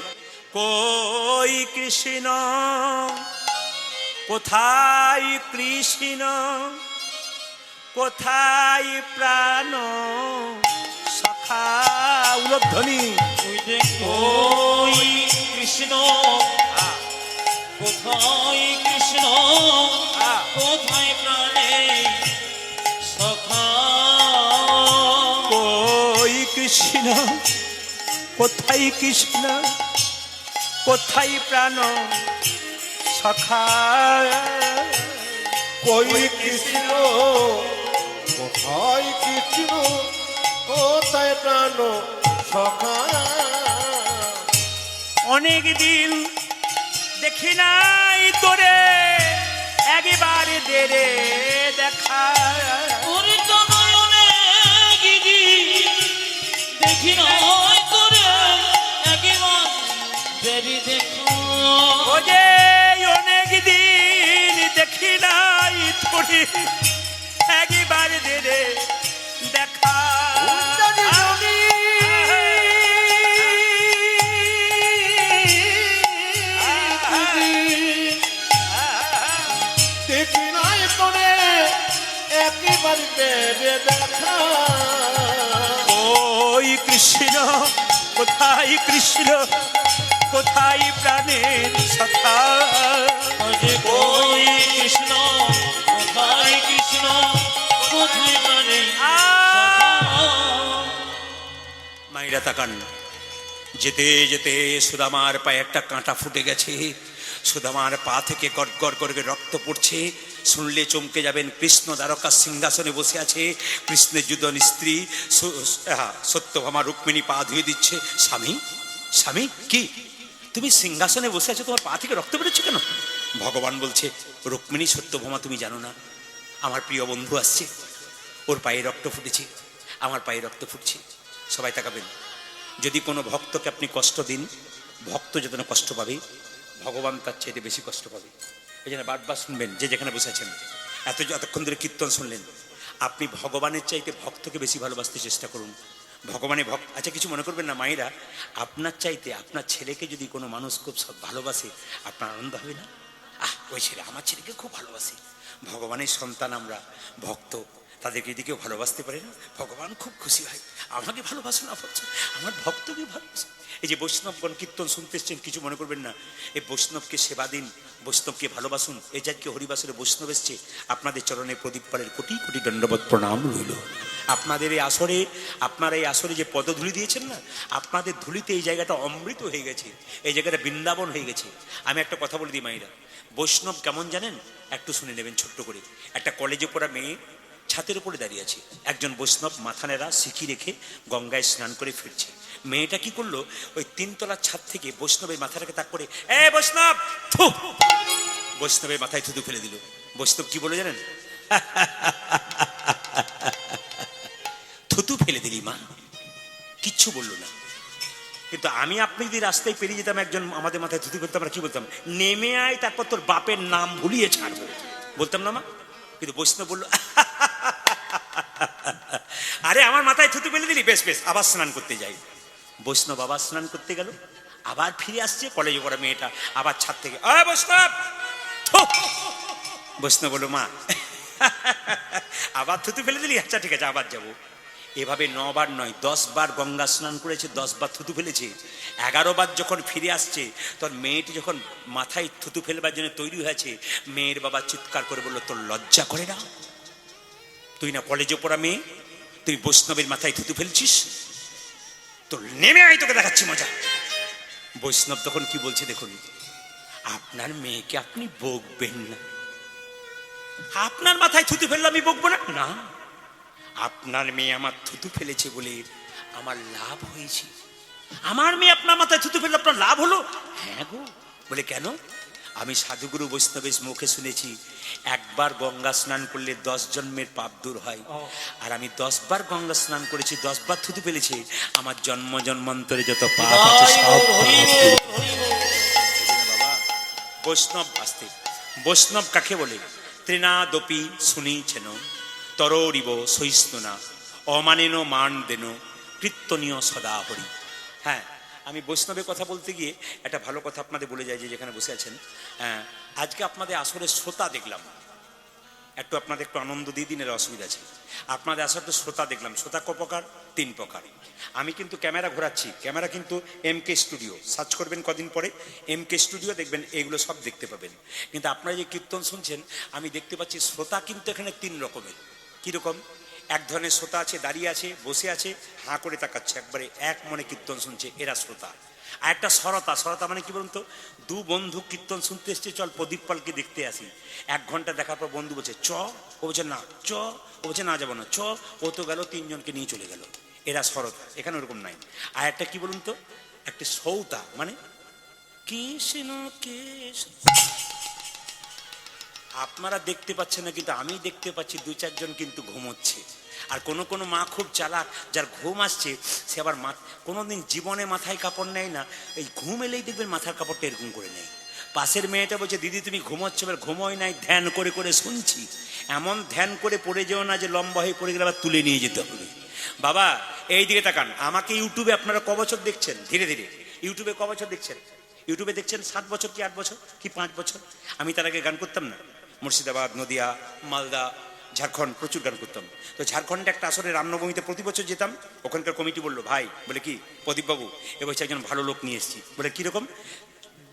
কই কৃষ্ণ, কোথায় কৃষ্ণ, কোথায় প্রাণ সখা, উলধ্বনি। ওই যে কই কৃষ্ণ, কোথায় কৃষ্ণ, কোথায় প্রাণে সখা। কই কৃষ্ণ, কোথায় কৃষ্ণ, কোথায় প্রাণ সখা। কই কৃষ্ণ, কোথায় কৃষ্ণ, কোথায় প্রাণ সখা। অনেক দিন দেখি নাই তোরে, একবারে দে রে দেখা। ওরে জনয়নে গিরি দেখি নয় করে একবার দেরি দেখো। ও যে অনেক দিন দেখি নাই তোরে, একবারে দে রে দেখা। দেখি নাই তোরে একেবারে দেবে দেখা। ওই কৃষ্ণ, কোথায় কৃষ্ণ, কোথায় প্রাণের সখা। ওই যে কই কৃষ্ণ, কোথায় কৃষ্ণ, কোথায় প্রাণে সখা। মাইরা তাকান, যেতে যেতে সুদামার পায়ে একটা কাঁটা ফুটে গেছে। সুদামার পা থেকে গড় করে রক্ত পড়ছে। শুনলে চমকে যাবেন, কৃষ্ণ দ্বারকার সিংহাসনে বসে আছে। কৃষ্ণের যুদন স্ত্রী সত্যভামা রুক্মিণী পা ধুয়ে দিচ্ছে। স্বামী, স্বামী, কি তুমি সিংহাসনে বসে আছো, তোমার পা থেকে রক্ত বেরোচ্ছে কেন? ভগবান বলছে, রুক্মিণী, সত্যভামা তুমি জানো না, আমার প্রিয় বন্ধু আসছে, ওর পায়ে রক্ত ফুটেছে, আমার পায়ে রক্ত ফুটছে। সবাই তাকাবেন, যদি কোনো ভক্তকে আপনি কষ্ট দিন, ভক্ত যতটা কষ্ট পাবে, ভগবান তার চাইতে বেশি কষ্ট পাবে। এই জন্য বারবার শুনবেন, যে যেখানে বসেছেন, এতক্ষণ ধরে কীর্তন শুনলেন, আপনি ভগবানের চাইতে ভক্তকে বেশি ভালোবাসতে চেষ্টা করুন। ভগবানের ভক্ত, আচ্ছা কিছু মনে করবেন না মায়েরা, আপনার চাইতে আপনার ছেলেকে যদি কোনো মানুষ খুব ভালোবাসে, আপনার আনন্দ হবে না? ওই ছেলে আমার ছেলেকে খুব ভালোবাসে। ভগবানের সন্তান আমরা, ভক্ত, তাদেরকে যদি কেউ ভালোবাসতে পারে না, ভগবান খুব খুশি হয়। আমাকে ভালোবাসে না বলছে, আমার ভক্তকে ভালোবাসে। এই যে বৈষ্ণবগণ কীর্তন শুনতে এসছেন, কিছু মনে করবেন না, এই বৈষ্ণবকে সেবা দিন, বৈষ্ণবকে ভালোবাসুন। এই যাকে হরিবাসরে বৈষ্ণব এসছে, আপনাদের চরণে প্রদীপ পালের কোটি কোটি দণ্ডবত প্রণাম রইল। আপনাদের এই আসরে, আপনারা এই আসরে যে পদধূলি দিয়েছেন না, আপনাদের ধুলিতে এই জায়গাটা অমৃত হয়ে গেছে, এই জায়গাটা বৃন্দাবন হয়ে গেছে। আমি একটা কথা বলে দিই মায়েরা, বৈষ্ণব কেমন জানেন? একটু শুনে নেবেন ছোট্ট করে। একটা কলেজে পড়া মেয়ে ছাতের উপরে দাঁড়িয়ে আছে, একজন বৈষ্ণব মাথা নেড়া সিকি রেখে গঙ্গায় স্নান করে ফিরছে। মেয়েটা কি করলো, ওই 3 তলার ছাদ থেকে বৈষ্ণবের মাথাটাকে তাক করে, এ বৈষ্ণব, থু, বৈষ্ণবের মাথায় থুতু ফেলে দিল। বৈষ্ণব কি বলে জানেন? থুতু ফেলে দিলি মা, কিচ্ছু বললো না। কিন্তু আমি আপনি যদি রাস্তায় পেরিয়ে যেতাম, একজন আমাদের মাথায় থুতু করতে, আমরা কি বলতাম? নেমে আয়, তারপর তোর বাপের নাম ভুলিয়ে ছাড়বো, বলতাম না মা? কিন্তু বৈষ্ণব বললো, আরে আমার মাথায় থুতু ফেলে দিলি, বেশ বেশ, আবার স্নান করতে যাই। বৈষ্ণব আবার স্নান করতে গেল, আবার ফিরে আসছে, কলেজে পড়া মেয়েটা আবার ছাদ থেকে, বৈষ্ণব, বৈষ্ণব বললো, মা আবার থুতু ফেলে দিলি, আচ্ছা ঠিক আছে আবার যাবো। এভাবে 9 বার নয় 10 বার গঙ্গা স্নান করেছে, 10 বার থুতু ফেলেছে। 11 বার যখন ফিরে আসছে তোর মেয়েটি যখন মাথায় থুতু ফেলবার জন্য তৈরি হয়েছে, মেয়ের বাবা চিৎকার করে বলল, তোর লজ্জা করে না? তুই না কলেজে পড়া মেয়ে, তুই বৈষ্ণবের মাথায় থুতু ফেলছিস? তোর নেমে আয়, তোকে দেখাচ্ছি মজা। বৈষ্ণব তখন কি বলছে দেখুন, আপনার মেয়েকে আপনি বকবেন না। আপনার মাথায় থুতু ফেললে আমি বকবো না? না, আপনার মেয়ে আমার থুতু ফেলেছে বলে আমার লাভ হয়েছে। আমার মেয়ে আপনার মাথায় থুতু ফেললে আপনার লাভ হলো? হ্যাঁ গো। বলে কেন? আমি সাধুগুরু বৈষ্ণবের মুখে শুনেছি, একবার গঙ্গা স্নান করলে 10 জন্মের পাপ দূর হয়। আর আমি 10 বার গঙ্গা স্নান করেছি, 10 বার থুতু ফেলেছি, আমার জন্ম জন্মান্তরে যত পাপ আছে সব বাবা। বৈষ্ণব আসতে, বৈষ্ণব কাকে বলে? ত্রিনাদপি শুনেছেন তররিব সহিষ্ণুনা অমানেন মান দেন কীর্তনীয় সদা হরি। হ্যাঁ, আমি বৈষ্ণবের কথা বলতে গিয়ে একটা ভালো কথা আপনাদের বলে যাই, যে যেখানে বসে আছেন, আজকে আপনাদের আসলে শ্রোতা দেখলাম, একটু আপনাদের একটু আনন্দ দিয়ে দিনের অসুবিধা আছে। আপনাদের আসলে তো শ্রোতা দেখলাম, শ্রোতা ক প্রকার? 3 প্রকার। আমি কিন্তু ক্যামেরা ঘোরাচ্ছি, ক্যামেরা কিন্তু MK স্টুডিও, সার্চ করবেন কদিন পরে MK স্টুডিও, দেখবেন এগুলো সব দেখতে পাবেন। কিন্তু আপনারা যে কীর্তন শুনছেন, আমি দেখতে পাচ্ছি শ্রোতা কিন্তু এখানে 3 রকমের। কীরকম? এক ধরনের শ্রোতা আছে, দাঁড়িয়ে আছে, বসে আছে, হাঁ করে তাকাচ্ছে, একবারে এক মনে কীর্তন শুনছে, এরা শ্রোতা। আর একটা সরতা, সরতা মানে কি বলুন তো, 2 বন্ধু কীর্তন শুনতে এসছে, চল প্রদীপ পালকে দেখতে আসি। 1 ঘন্টা দেখার পর বন্ধু বলছে চ, ও বলছে না চ, ও বলছে না যাবো না চ, ও তো গেল, 3 জনকে নিয়ে চলে গেল, এরা সরতা। এখানে ওরকম নাই। আর একটা কি বলুন তো, একটা সৌতা, মানে কৃষ্ণ কৃষ্ণ। আপনারা দেখতে পাচ্ছেন না, কিন্তু আমি দেখতে পাচ্ছি 2-4 জন কিন্তু ঘুমোচ্ছে। আর কোনো কোনো মা খুব চালাক, যার ঘুম আসছে সে আবার কোনোদিন জীবনে মাথায় কাপড় নেয় না, এই ঘুম এলেই দেখবেন মাথার কাপড়টা এরকম করে নেয়। পাশের মেয়েটা বলছে, দিদি তুমি ঘুমোচ্ছ? এবার ঘুমোই নাই, ধ্যান করে করে শুনছি। এমন ধ্যান করে পড়ে যেও না যে লম্বা হয়ে পড়ে গেলে আবার তুলে নিয়ে যেতে হবে। বাবা এই দিকে তাকান, আমাকে ইউটিউবে আপনারা ক বছর দেখছেন? ধীরে ধীরে ইউটিউবে ক বছর দেখছেন? ইউটিউবে দেখছেন 7 বছর কি 8 বছর কি 5 বছর? আমি তার আগে গান করতাম না, মুর্শিদাবাদ, নদিয়া, মালদা, ঝাড়খণ্ড প্রচুর গান করতাম। তো ঝাড়খণ্ডে একটা আসলে রামনবমীতে প্রতি বছর যেতাম। ওখানকার কমিটি বললো, ভাই, বলে কি প্রদীপবাবু, এবছর একজন ভালো লোক নিয়ে এসেছি। বলে কীরকম?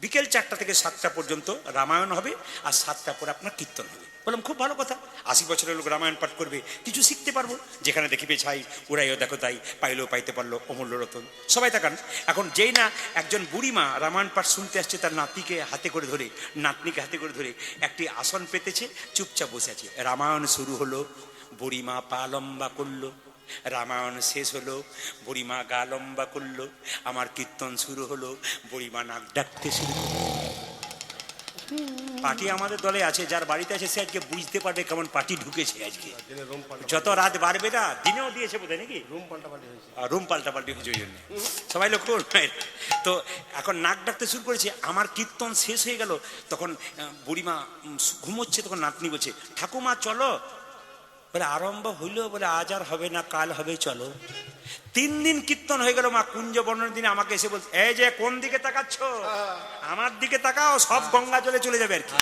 বিকেল 4টা থেকে 7টা পর্যন্ত রামায়ণ হবে, আর 7টা পরে আপনার কীর্তন হবে। বললাম খুব ভালো কথা, 80 বছরের লোক রামায়ণ পাঠ করবে, কিছু শিখতে পারবো। যেখানে দেখিবে ছাই, উড়াইও দেখো তাই, পাইলেও পাইতে পারলো অমূল্য রতন। সবাই তাকান। এখন যেই না একজন বুড়িমা রামায়ণ পাঠ শুনতে আসছে, তার নাতিকে হাতে করে ধরে, নাতনিকে হাতে করে ধরে একটি আসন পেতেছে, চুপচাপ বসে আছে। রামায়ণ শুরু হলো, বুড়িমা পা লম্বা করলো, রামায়ণ শেষ হলো, বুড়িমা গা লম্বা করলো, আমার কীর্তন শুরু হলো, বুড়িমা নাক ডাকতে শুরু করলো। পার্টি আমাদের দলে আছে, যার বাড়িতে আছে সে আজকে বুঝতে পারবে কেমন পার্টি ঢুকেছে আজকে। যত রাত বাড়বে না, দিনেও দিয়েছে বোধহয় নাকি, রুম পাল্টাপাল্টি হয়েছে, ওই জন্য সবাই লক্ষ্য। তো এখন নাক ডাকতে শুরু করেছে, আমার কীর্তন শেষ হয়ে গেল, তখন বুড়িমা ঘুমোচ্ছে, তখন নাতনি বলছে, ঠাকুমা চলো। বলে আরম্ভ হইলো, বলে আজ আর হবে না, কাল হবে, চলো। 3 দিন কীর্তন হয়ে গেল। মা কুঞ্জ বর্ণনের দিনে আমাকে এসে বলছে, এই যে কোন দিকে তাকাচ্ছ? আমার দিকে তাকাও, সব গঙ্গা জলে চলে যাবে আর কি।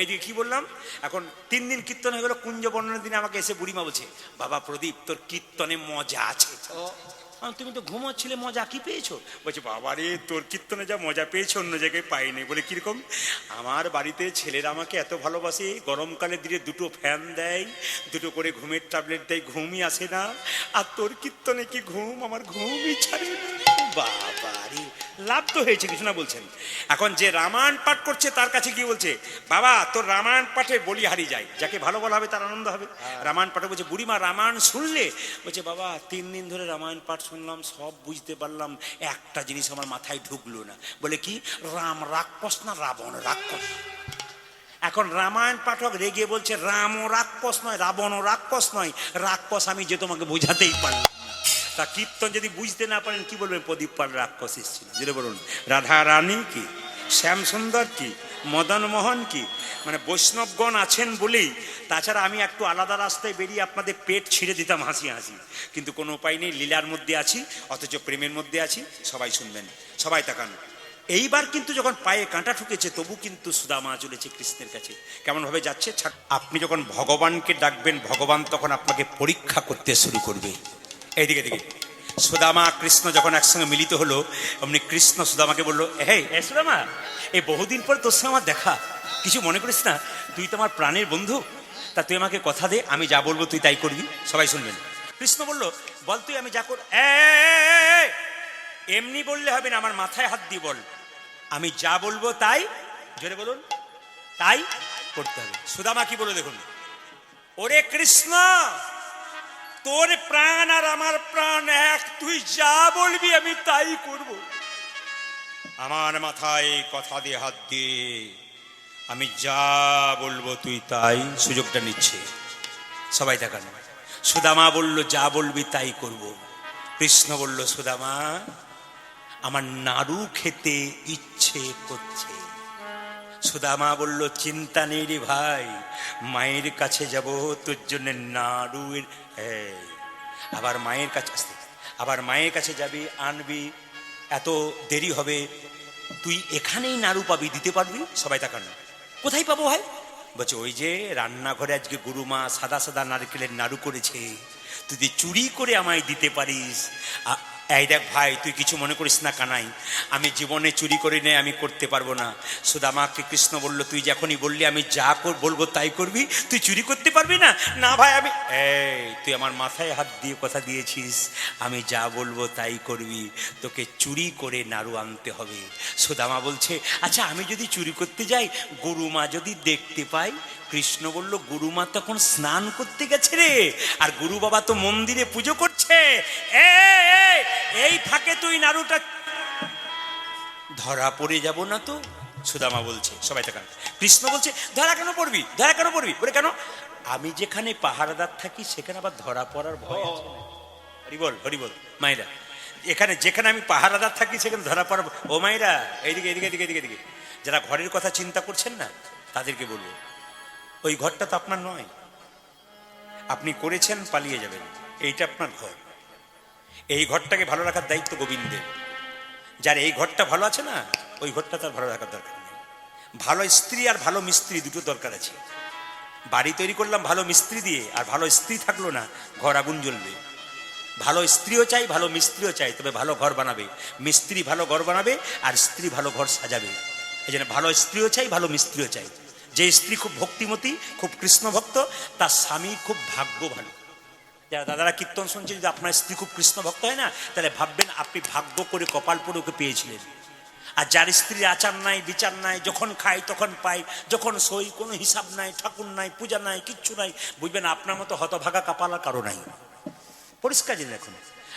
এই যে কি বললাম, এখন 3 দিন কীর্তন হয়ে গেল। কুঞ্জ বর্ণনের দিনে আমাকে এসে বুড়িমা বলছে, বাবা প্রদীপ, তোর কীর্তনে মজা আছে। তুমি তো ঘুমোচ্ছিলে, মজা কি পেয়েছো? বলছে, বাবা রে, তোর কীর্তনে যা মজা পেয়েছো অন্য জায়গায় পাইনি। বলে কিরকম? আমার বাড়িতে ছেলেরা আমাকে এত ভালোবাসে, গরমকালে দিনে 2টো ফ্যান দেয়, 2টো করে ঘুমের ট্যাবলেট দেয়, ঘুমই আসে না। আর তোর কীর্তনে কি ঘুম, আমার ঘুমই ছাড়ে না। বাবা রে, লাভ তো হয়েছে কিছু না বলছেন। এখন যে রামায়ণ পাঠ করছে তার কাছে কি বলছে, বাবা তোর রামায়ণ পাঠে বলি হারিয়ে যায়, যাকে ভালো বলা হবে তার আনন্দ হবে। রামায়ণ পাঠে বলছে, বুড়িমা রামায়ণ শুনলে? বলছে, বাবা 3 দিন ধরে রামায়ণ পাঠ শুনলাম, সব বুঝতে পারলাম, একটা জিনিস আমার মাথায় ঢুকলো না। বলে কি? রাম রাক্ষস না রাবণ রাক্ষস? এখন রামায়ণ পাঠক রেগে বলছে, রামও রাক্ষস নয়, রাবণও রাক্ষস নয়, রাক্ষস আমি যে তোমাকে বোঝাতেই পারলাম। তা কীর্তন যদি বুঝতে না পারেন কি বলবেন? প্রদীপ পাল রাক্ষস এসেছিল, যেটা বলুন রাধা রানী কি, শ্যাম সুন্দর কি, মদন মোহন কি, মানে বৈষ্ণবগণ আছেন বলেই। তাছাড়া আমি একটু আলাদা রাস্তায় বেরিয়ে আপনাদের পেট ছিঁড়ে দিতাম হাসি হাসি, কিন্তু কোনো উপায় নেই, লীলার মধ্যে আছি, অথচ প্রেমের মধ্যে আছি। সবাই শুনবেন, সবাই তাকান। এইবার কিন্তু যখন পায়ে কাঁটা ঠুকেছে, তবু কিন্তু সুদামা চলেছে কৃষ্ণের কাছে। কেমন ভাবে যাচ্ছে? আপনি যখন ভগবানকে ডাকবেন, ভগবান তখন আপনাকে পরীক্ষা করতে শুরু করবে। এইদিকে দিকে সুদামা কৃষ্ণ যখন একসঙ্গে মিলিত হলো, অমনি কৃষ্ণ সুদামাকে বললো, হে সুদামা, এই বহুদিন পর তোর সঙ্গে আমার দেখা, কিছু মনে করিস না, তুই তো আমার প্রাণের বন্ধু, তা তুই আমাকে কথা দে, আমি যা বলবো তুই তাই করবি, সবাই শুনবেন। কৃষ্ণ বলল, বল তুই আমি যা কর। এমনি বললে হবে না, আমার মাথায় হাত দিয়ে বল, আমি যা বলবো তাই, জোরে বলুন, তাই করতে হবে। সুদামা কি বলো দেখুন, ওরে কৃষ্ণ, তোর প্রাণ আর আমার প্রাণ এক, তুই যা বলবি আমি তাই করব। আমার মাথায় কথা দিয়ে হাত দিয়ে আমি যা বলবো তুই তাই, সুযোগটা নিচ্ছে, সবাই তাকান। সুদামা বলল, যা বলবি তাই করব। কৃষ্ণ বলল, সুদামা, আমার নাড়ু খেতে ইচ্ছে করছে। সুদামা বলল, চিন্তা নেই রে ভাই, মায়ের কাছে যাব, তোর জন্য নাড়ু, আবার মায়ের কাছে আসতে, আবার মায়ের কাছে যাবি, আনবি, এত দেরি হবে, তুই এখানেই নাড়ু পাবি, দিতে পারবি? সবাই তাকান। কোথায় পাবো ভাই? বলছে, ওই যে রান্নাঘরে আজকে গুরুমা সাদা সাদা নারকেলের নাড়ু করেছে, তুই যদি চুরি করে আমায় দিতে পারিস। এই দেখ ভাই, তুই কিছু মনে করিস না কানাই, আমি জীবনে চুরি করে নেই, আমি করতে পারবো না। সুদামাকে কৃষ্ণ বলল, তুই যখনই বললি আমি যা বলবো তাই করবি, তুই চুরি করতে পারবি না? না ভাই, আমি তুই আমার মাথায় হাত দিয়ে কথা দিয়েছিস, আমি যা বলবো তাই করবি, তোকে চুরি করে নাড়ু আনতে হবে। সুদামা বলছে, আচ্ছা আমি যদি চুরি করতে যাই, গুরুমা যদি দেখতে পাই? কৃষ্ণ বলল, গুরুমা তখন স্নান করতে গেছে রে, আর গুরু বাবা তো মন্দিরে পুজো করছে, এই ফাঁকে তুই নাড়ুটা ধরা পড়ে যাব না তো? সুদামা বলছে, সবাই তাকান। কৃষ্ণ বলছে, ধরা কেন পড়বি, ধরা কেন পড়বি? বলে, কেন? আমি যেখানে পাহারাদার থাকি সেখানে আবার ধরা পড়ার ভয় আছে। হরিবল হরিবল। মায়েরা, এখানে যেখানে আমি পাহারাদার থাকি সেখানে ধরা পড়ার, ও মায়েরা এইদিকে এদিকে এদিকে এদিকে এদিকে, যারা ঘরের কথা চিন্তা করছেন না তাদেরকে বলবো, ওই ঘরটা তো আপনার নয়, আপনি করেছেন পালিয়ে যাবেন, এইটা আপনার ঘর। এই ঘরটাকে ভালো রাখার দায়িত্ব গোবিন্দের। যার এই ঘরটা ভালো আছে না, ওই ঘরটা তার ভালো রাখার দরকার নেই। ভালো স্ত্রী আর ভালো মিস্ত্রি দুটো দরকার আছে। বাড়ি তৈরি করলাম ভালো মিস্ত্রি দিয়ে, আর ভালো স্ত্রী থাকলো না, ঘর আগুন জ্বলবে। ভালো স্ত্রীও চাই, ভালো মিস্ত্রিও চাই, তবে ভালো ঘর বানাবে। মিস্ত্রি ভালো ঘর বানাবে আর স্ত্রী ভালো ঘর সাজাবে। এই জন্য ভালো স্ত্রীও চাই, ভালো মিস্ত্রিও চাই। যে স্ত্রী খুব ভক্তিমতী, খুব কৃষ্ণ ভক্ত, তার স্বামী খুব ভাগ্য ভালো। যারা দাদারা কীর্তন শুনছে, যদি আপনার স্ত্রী খুব কৃষ্ণ ভক্ত হয় না, তাহলে ভাববেন আপনি ভাগ্য করে কপাল পরে ওকে পেয়েছিলেন। আর যার স্ত্রীর আচার নাই, বিচার নাই, যখন খাই তখন পাই, যখন সই, কোনো হিসাব নাই, ঠাকুর নাই, পূজা নাই, কিচ্ছু নাই, বুঝবেন আপনার মতো হতভাগা কপাল কারো নাই। পরিষ্কার জেনে রাখুন।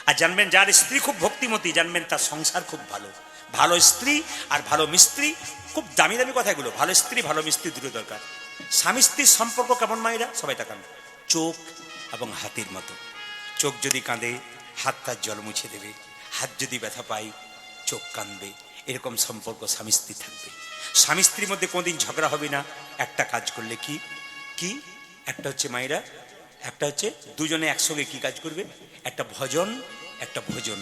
আর জানবেন যার স্ত্রী খুব ভক্তিমতী, জানবেন তার সংসার খুব ভালো। ভালো স্ত্রী আর ভালো মিস্ত্রি, খুব দামি দামি কথা এগুলো। ভালো স্ত্রী ভালো মিস্ত্রি দুটো দরকার। স্বামী স্ত্রীর সম্পর্ক কেমন মায়েরা? সবাই তাকান। চোখ এবং হাতের মতো। চোখ যদি কাঁদে, হাত তার জল মুছে দেবে। হাত যদি ব্যথা পায়, চোখ কাঁদবে। এরকম সম্পর্ক স্বামী স্ত্রী থাকবে। স্বামী স্ত্রীর মধ্যে কোনোদিন ঝগড়া হবে না একটা কাজ করলে। কি কি? একটা হচ্ছে মায়েরা, একটা হচ্ছে দুজনে একসঙ্গে কি কাজ করবে? একটা ভজন, একটা ভোজন।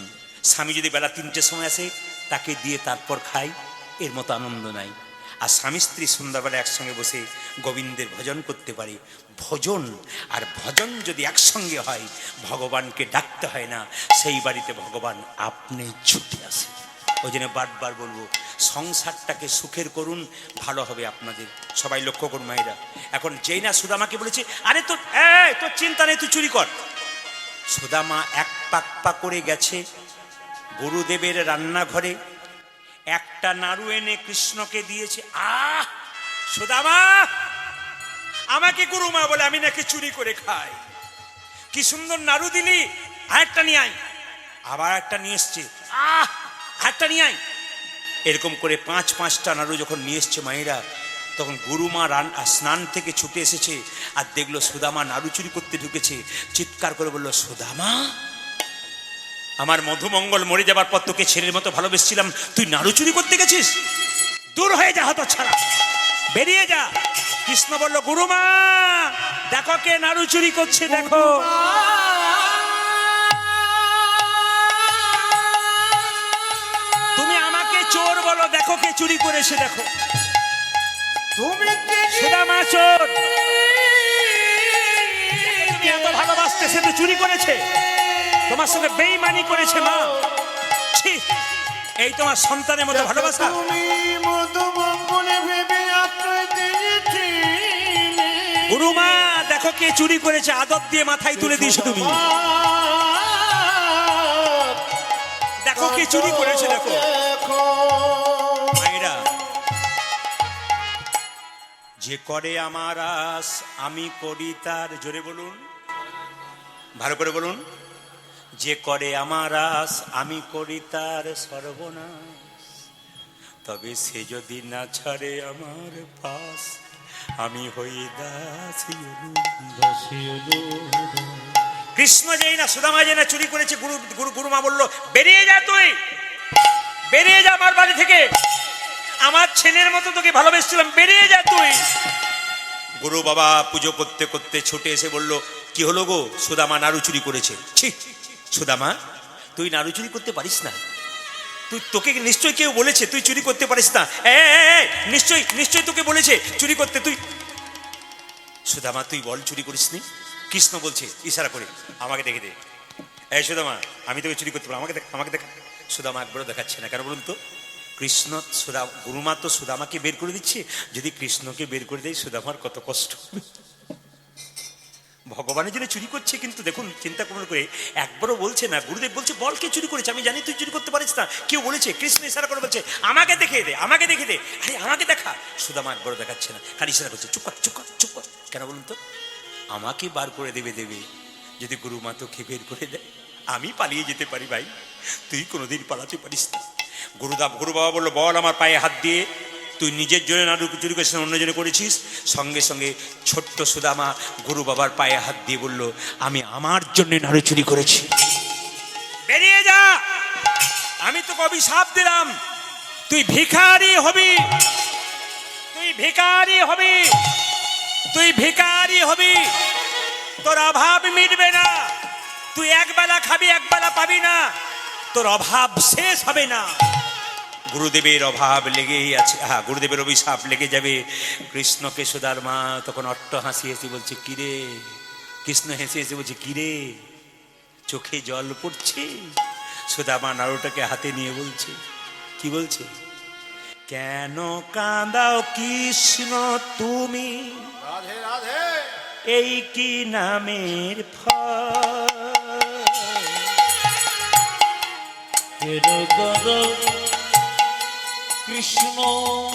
স্বামী যদি বেলা 3টের সময় আসে, তাকে দিয়ে তারপর খায়, এর মতো আনন্দ নাই। আর স্বামী স্ত্রী সন্ধ্যাবেলা একসঙ্গে বসে গোবিন্দের ভজন করতে পারে। ভজন আর ভজন যদি একসঙ্গে হয়, ভগবানকে ডাকতে হয় না, সেই বাড়িতে ভগবান আপনি ছুটে আসে। ওই জন্য বারবার বলবো, সংসারটাকে সুখের করুন, ভালো হবে আপনাদের। সবাই লক্ষ্য করুন মায়েরা। এখন যেই না সুদামাকে বলেছে, আরে তোর চিন্তা নেই, তুই চুরি কর। সুদামা এক পাক করে গেছে গুরুদেবের রান্নাঘরে, একটা নাড়ু এনে কৃষ্ণকে দিয়েছে। সুদামা, আমাকে গুরুমা বলে আমি নাকি চুরি করে খাই, কি সুন্দর নাড়ু দিলি, আরেকটা নিয়ে আয়। আবার একটা নিয়ে এসছে, আরেকটা নিয়ে আয়। এরকম করে 5-5টা নাড়ু যখন নিয়ে এসছে মায়েরা, তখন গুরুমা স্নান থেকে ছুটে এসেছে আর দেখলো সুদামা নাড়ু চুরি করতে ঢুকেছে। চিৎকার করে বলল, সুদামা, আমার মধুমঙ্গল মরে যাবার পর তোকে ছেলের মতো ভালোবেসেছিলাম, তুই নাড়ু চুরি করতে গেছিস? দূর হয়ে যা, হতো ছাড়া, বেরিয়ে যা। কৃষ্ণ বলল, গুরুমা দেখো কে নাড়ু চুরি করছে, দেখো। তুমি আমাকে চোর বলো, দেখো কে চুরি করেছে, দেখো। তুমি সুদামা চোর, তুমি এত ভালোবাসতে, সে তো চুরি করেছে। তোমার সঙ্গে বেইমানি করেছে মা। ছি, এই তোমার সন্তানের মতো ভালোবাসা। তুমি মধুমঙ্গলে ভেবে আশ্রয় দিয়েছিলে। গুরুমা দেখো কে চুরি করেছে, আদর দিয়ে মাথায় তুলে দিয়েছো তুমি। দেখো কে চুরি করেছে, দেখো। মায়েরা, যে করে আমার আস আমি করি তার, জোরে বলুন, ভালো করে বলুন, যে করে আমার আস আমি করি তার সর্বনাশ, তবে সে যদি না ছাড়ে আমার পাশ আমি হই দাসী। কৃষ্ণ যেই না সুদামা যেই না চুরি করেছে, গুরুমা বললো বেরিয়ে যা, তুই বেরিয়ে যা আমার বাড়ি থেকে, আমার ছেলের মতো তোকে ভালোবেসেছিলাম, বেরিয়ে যা তুই। গুরু বাবা পুজো করতে করতে ছুটে এসে বলল, কি হলো গো? সুদামা নাড়ু চুরি করেছে। ছি, সুদামা তুই নাড়ু চুরি করতে পারিস না, তোকে নিশ্চয়ই কেউ বলেছে তুই চুরি করতে পারিস না। নিশ্চয়ই তোকে বলেছে চুরি করতে। তুই সুদামা তুই বল চুরি করিস নি? কৃষ্ণ বলছে ইশারা করে, আমাকে দেখে দে। এই সুদামা আমি তোকে চুরি করতে পারি, আমাকে দেখ, আমাকে দেখা। সুদামা একবারও দেখাচ্ছে না, কেন বলুন তো? কৃষ্ণ গুরুমা তো সুদামাকে বের করে দিচ্ছে, যদি কৃষ্ণকে বের করে দেয় সুদামার কত কষ্ট। ভগবানের জন্য চুরি করছে, কিন্তু দেখুন চিন্তা করে একবারও বলছে না। গুরুদেব বলছে বল কে চুরি করেছে, আমি জানি তুই চুরি করতে পারিস না। কেউ বলেছে? কৃষ্ণ ইশারা করে বলছে আমাকে দেখে দে, আমাকে দেখে দে। আরে আমাকে দেখা। সুদামা একবারও দেখাচ্ছে না, খালি ইশারা করছে চুপ কর, চুপ কর, চুপ কর। কেন বলুন তো? আমাকে বার করে দেবে, যদি গুরুমা তোকে বের করে দেয় আমি পালিয়ে যেতে পারি ভাই, তুই কোনোদিন পালাতে পারিস না। গুরু বাবা বললো বল আমার পায়ে হাত দিয়ে, তুই নিজের জন্য নাড়ু চুরি করেছিস, অন্য জন্য করেছিস? সঙ্গে সঙ্গে ছোট্ট সুদামা গুরু বাবার পায়ে হাত দিয়ে বলল আমি আমার জন্য নাড়ু চুরি করেছি, বেরিয়ে যা। আমি তোকে অভিশাপ দিলাম, তুই ভিখারি হবি, তুই ভিখারি হবি, তুই ভিখারি হবি, তোর অভাব মিটবে না, তুই একবেলা খাবি একবেলা পাবি না, তোর অভাব শেষ হবে না। গুরুদেবের অভাব লেগেই আছে, হ্যাঁ গুরুদেবের অভিশাপ লেগে যাবে। কৃষ্ণকে সুদার মা তখন অট্ট হাসি হেসে বলছে কিরে, কৃষ্ণ হেসে হেসে বলছে কিরে চোখে জল পড়ছে? সুদামা নাড়ুটাকে হাতে নিয়ে বলছে, কি বলছে? কেন কাঁদাও কৃষ্ণ তুমি, রাধে রাধে, এই কি নামের ফল? কৃষ্ণ তুমি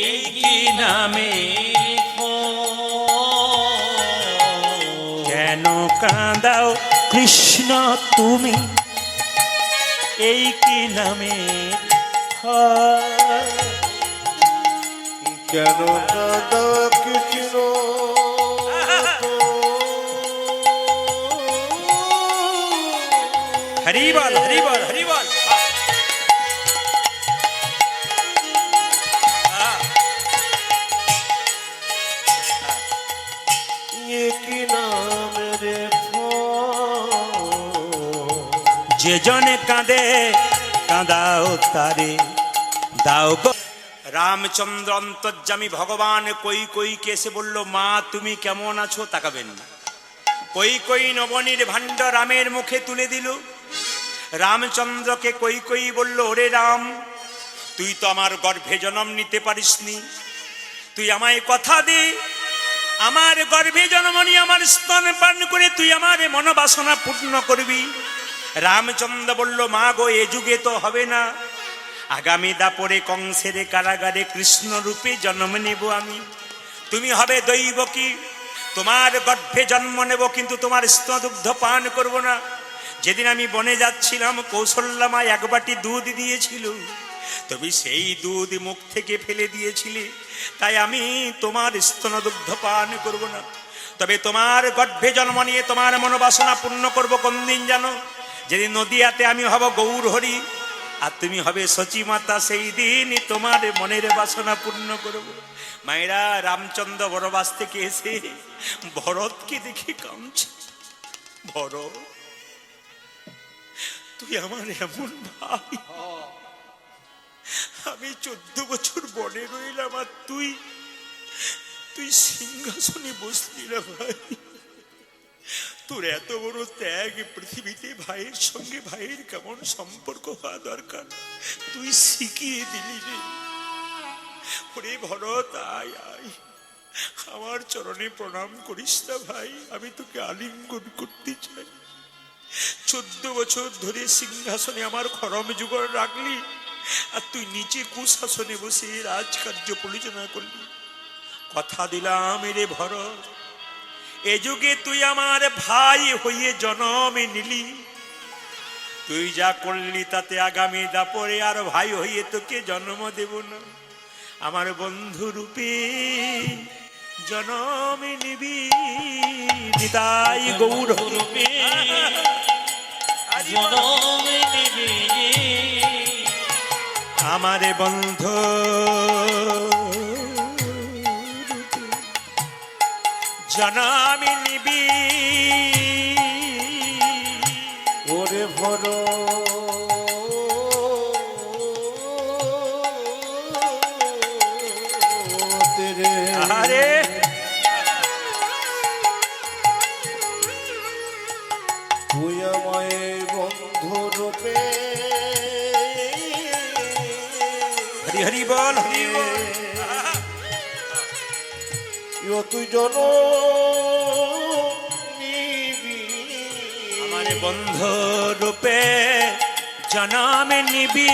এই কি নামে কেন কাঁদাও কৃষ্ণ তুমি, এই কি নামে কেন কাঁদো কৃষ্ণ হরিবল হরিবল হরিবল। কি নাম রে যে জনে কাঁদে কাঁদাও তারে দাও গো। রামচন্দ্র অন্তর্যামী ভগবান কৈকেয়ীকে এসে বলল মা তুমি কেমন আছো? তাকাবেন না। কৈকেয়ী নবনীর ভাণ্ড রামের মুখে তুলে দিল। রামচন্দ্রকে কৈকেয়ী বলল ওরে রাম, তুই তো আমার গর্ভে জন্ম নিতে পারিসনি, তুই আমায় কথা দে আমার গর্ভে জন্ম নিয়ে আমার স্তন পান করে তুই আমার মনোবাসনা পূর্ণ করবি। রামচন্দ্র বলল মা গো এ যুগে তো হবে না, আগামী দাপরে কংসের কারাগারে কৃষ্ণ রূপে জন্ম নেব আমি, তুমি হবে দৈবকী, তোমার গর্ভে জন্ম নেব কিন্তু তোমার স্তনদুগ্ধ পান করব না। যেদিন আমি বনে যাচ্ছিলাম কৌশল্যা মা এক বাটি দুধ দিয়েছিল, তুমি সেই দুধ মুখ থেকে ফেলে দিয়েছিলে, তাই আমি তোমার স্তনদুগ্ধ পান করব না। তবে তোমার গর্ভে জন্ম নিয়ে তোমার মনোবাসনা পূর্ণ করব কোন দিন জানো? যেদিন নদিয়াতে আমি হব গৌর হরি আর তুমি হবে সচী মাতা, সেই দিনই তোমার মনের বাসনা পূর্ণ করব। মায়েরা রামচন্দ্র বনবাস থেকে এসে ভরতকে দেখে কাঁদছে, ভরত, তুই আমার এমন ভাই, আমি 14 বছর বনে রইলাম আর তুই সিংহাসনে বসলি না ভাই। তোর এত বড় ত্যাগ পৃথিবীতে ভাইয়ের সঙ্গে ভাইয়ের কেমন সম্পর্ক হওয়া দরকার তুই শিখিয়ে দিলি রে। ওরে ভরত, আয় আয়, আমার চরণে প্রণাম করিস না ভাই, আমি তোকে আলিঙ্গন করতে চাই। 14 বছর ধরে সিংহাসনে আমার খরম জোগাড় রাখলি আর তুই নিচে কুশাসনে বসে রাজকার্য পরিচালনা করলি। কথা দিলাম রে ভরত, এ যুগে তুই আমার ভাই হয়ে জন্মে নিলি, তুই যা করলি তাতে আগামী দাপরে আর ভাই হয়ে তোকে জন্ম দেব না। আমার বন্ধু রূপে জন্মে নিবি, নিতাই গৌর রূপে জনমে নিবি, আমার বন্ধু জন্মে নিবি। ওরে ভরত রে, আরে তুই আমায় বন্ধু রূপে হরি হরি বল, হরি বল। তুই জন নিবি, আমার বন্ধু রূপে জন্মে নিবি,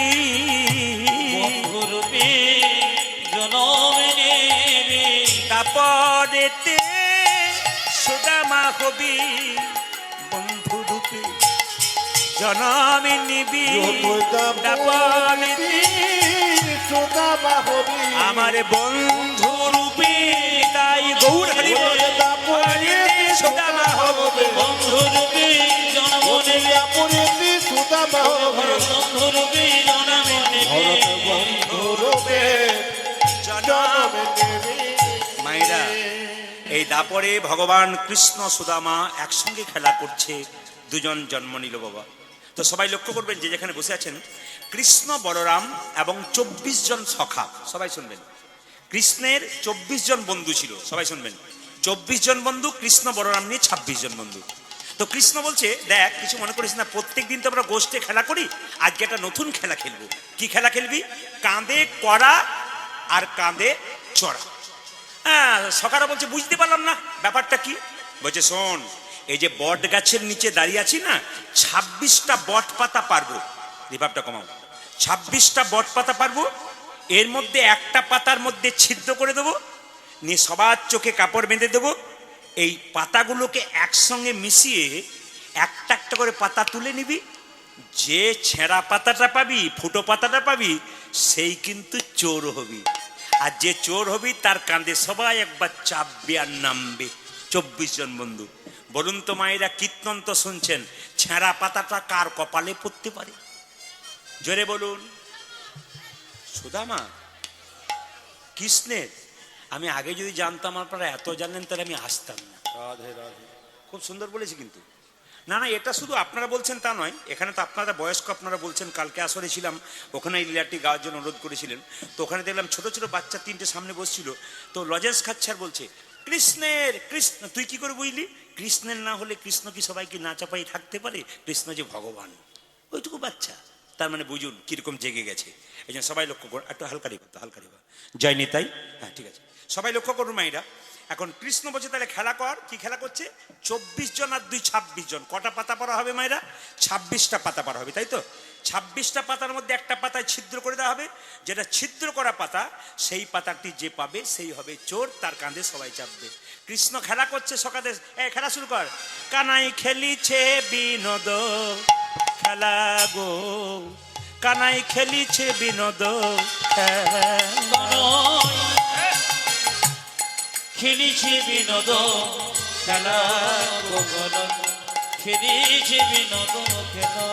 বন্ধু রূপে জনমে নিবি, তাপরেতে সুদামা হবি। বন্ধু রূপে জন্মে নিবি, তাপরেতে সুদামা হবি, আমার বন্ধু রূপে তাই গৌর হরি বল, সুদামা হবে। বন্ধু রূপে জন্ম নেবে, সুদামা হবি, বন্ধু রূপে জন্ম নেবে, বন্ধু রূপে জন্মে নিবি। মায়েরা, এই দাপরে ভগবান কৃষ্ণ সুদামা একসঙ্গে খেলা করছে, দুজন জন্ম নিল বাবা। তো সবাই লক্ষ্য করবেন যে যেখানে বসে আছেন, কৃষ্ণ বলরাম এবং 24 জন সখা, সবাই শুনবেন। কৃষ্ণের 24 জন বন্ধু ছিল, সবাই শুনবেন। 24 জন বন্ধু, কৃষ্ণ বলরাম নিয়ে 26 জন বন্ধু। তো কৃষ্ণ বলছে, দেখ কিছু মনে করিস না, প্রত্যেক দিন তো আমরা গোষ্ঠে খেলা করি, আজকে একটা নতুন খেলা খেলবো। কি খেলা খেলবি? কাঁধে কড়া আর কাঁধে চড়া। হ্যাঁ, সকারা বলছে বুঝতে পারলাম না ব্যাপারটা কি। বলছে শোন, এই যে বট গাছের নিচে দাঁড়িয়ে আছি না, 26টা বট পাতা পারবো, রিভাবটা কমাও, 26টা বট পাতা পারবো। এর মধ্যে একটা পাতার মধ্যে ছিদ্র করে দেবো, নিয়ে সবার চোখে কাপড় বেঁধে দেবো। এই পাতাগুলোকে একসঙ্গে মিশিয়ে একটা একটা করে পাতা তুলে নিবি। যে ছেঁড়া পাতাটা পাবি, ফুটো পাতাটা পাবি, সেই কিন্তু চোর হবি। আর যে চোর হবি তার কাঁধে সবাই একবার চাপবে আর নামবে। 24 জন বন্ধু। বলুন তো মায়েরা, কীর্তন তো শুনছেন, ছেঁড়া পাতাটা কার কপালে পড়তে পারে? জোরে বলুন। সুদামা, কৃষ্ণের। আমি আগে যদি জানতাম আপনারা এত জানলেন তাহলে আমি আসতাম না। রাধে রাধে, খুব সুন্দর বলেছি কিন্তু। না না, এটা শুধু আপনারা বলছেন তা নয়, এখানে তো আপনারা বয়স্ক, আপনারা বলছেন। কালকে আসরে ছিলাম, ওখানে এই লীলাটি গাওয়ার জন্য অনুরোধ করেছিলেন। তো ওখানে দেখলাম ছোট ছোট বাচ্চা 3টে সামনে বসছিল। তো লজেন্স খাচ্ছে আর বলছে, কৃষ্ণের। কৃষ্ণ তুই কি করে বুঝলি? কৃষ্ণের না হলে কৃষ্ণ কি সবাই কি না চাপাই থাকতে পারে? কৃষ্ণ যে ভগবান, ওইটুকু বাচ্চা, তার মানে বুঝুন কিরকম জেগে গেছে। এই জন্য সবাই লক্ষ্য করুন, একটু হালকারি করতো, হালকারি বা জয় নিতাই। হ্যাঁ ঠিক আছে, সবাই লক্ষ্য করুন মাইরা। এখন কৃষ্ণ বলছে তাহলে খেলা কর। কি খেলা করছে? 24 জন আর 2 26 জন। কটা পাতা পড়া হবে মায়েরা? 26টা পাতা পড়া হবে, তাই তো? 26টা পাতার মধ্যে একটা পাতায় ছিদ্র করে দেওয়া হবে। যেটা ছিদ্র করা পাতা, সেই পাতাটি যে পাবে সেই হবে চোর, তার কাঁধে সবাই চাপবে। কৃষ্ণ খেলা করছে সকালে। খেলা শুরু কর। কানাই খেলিছে বিনোদ খেলা গো, কানাই খেলিছে বিনোদ খেলা। খেলিছে বিনোদ খেলা গোগল, খেলিছে বিনোদ খেলা।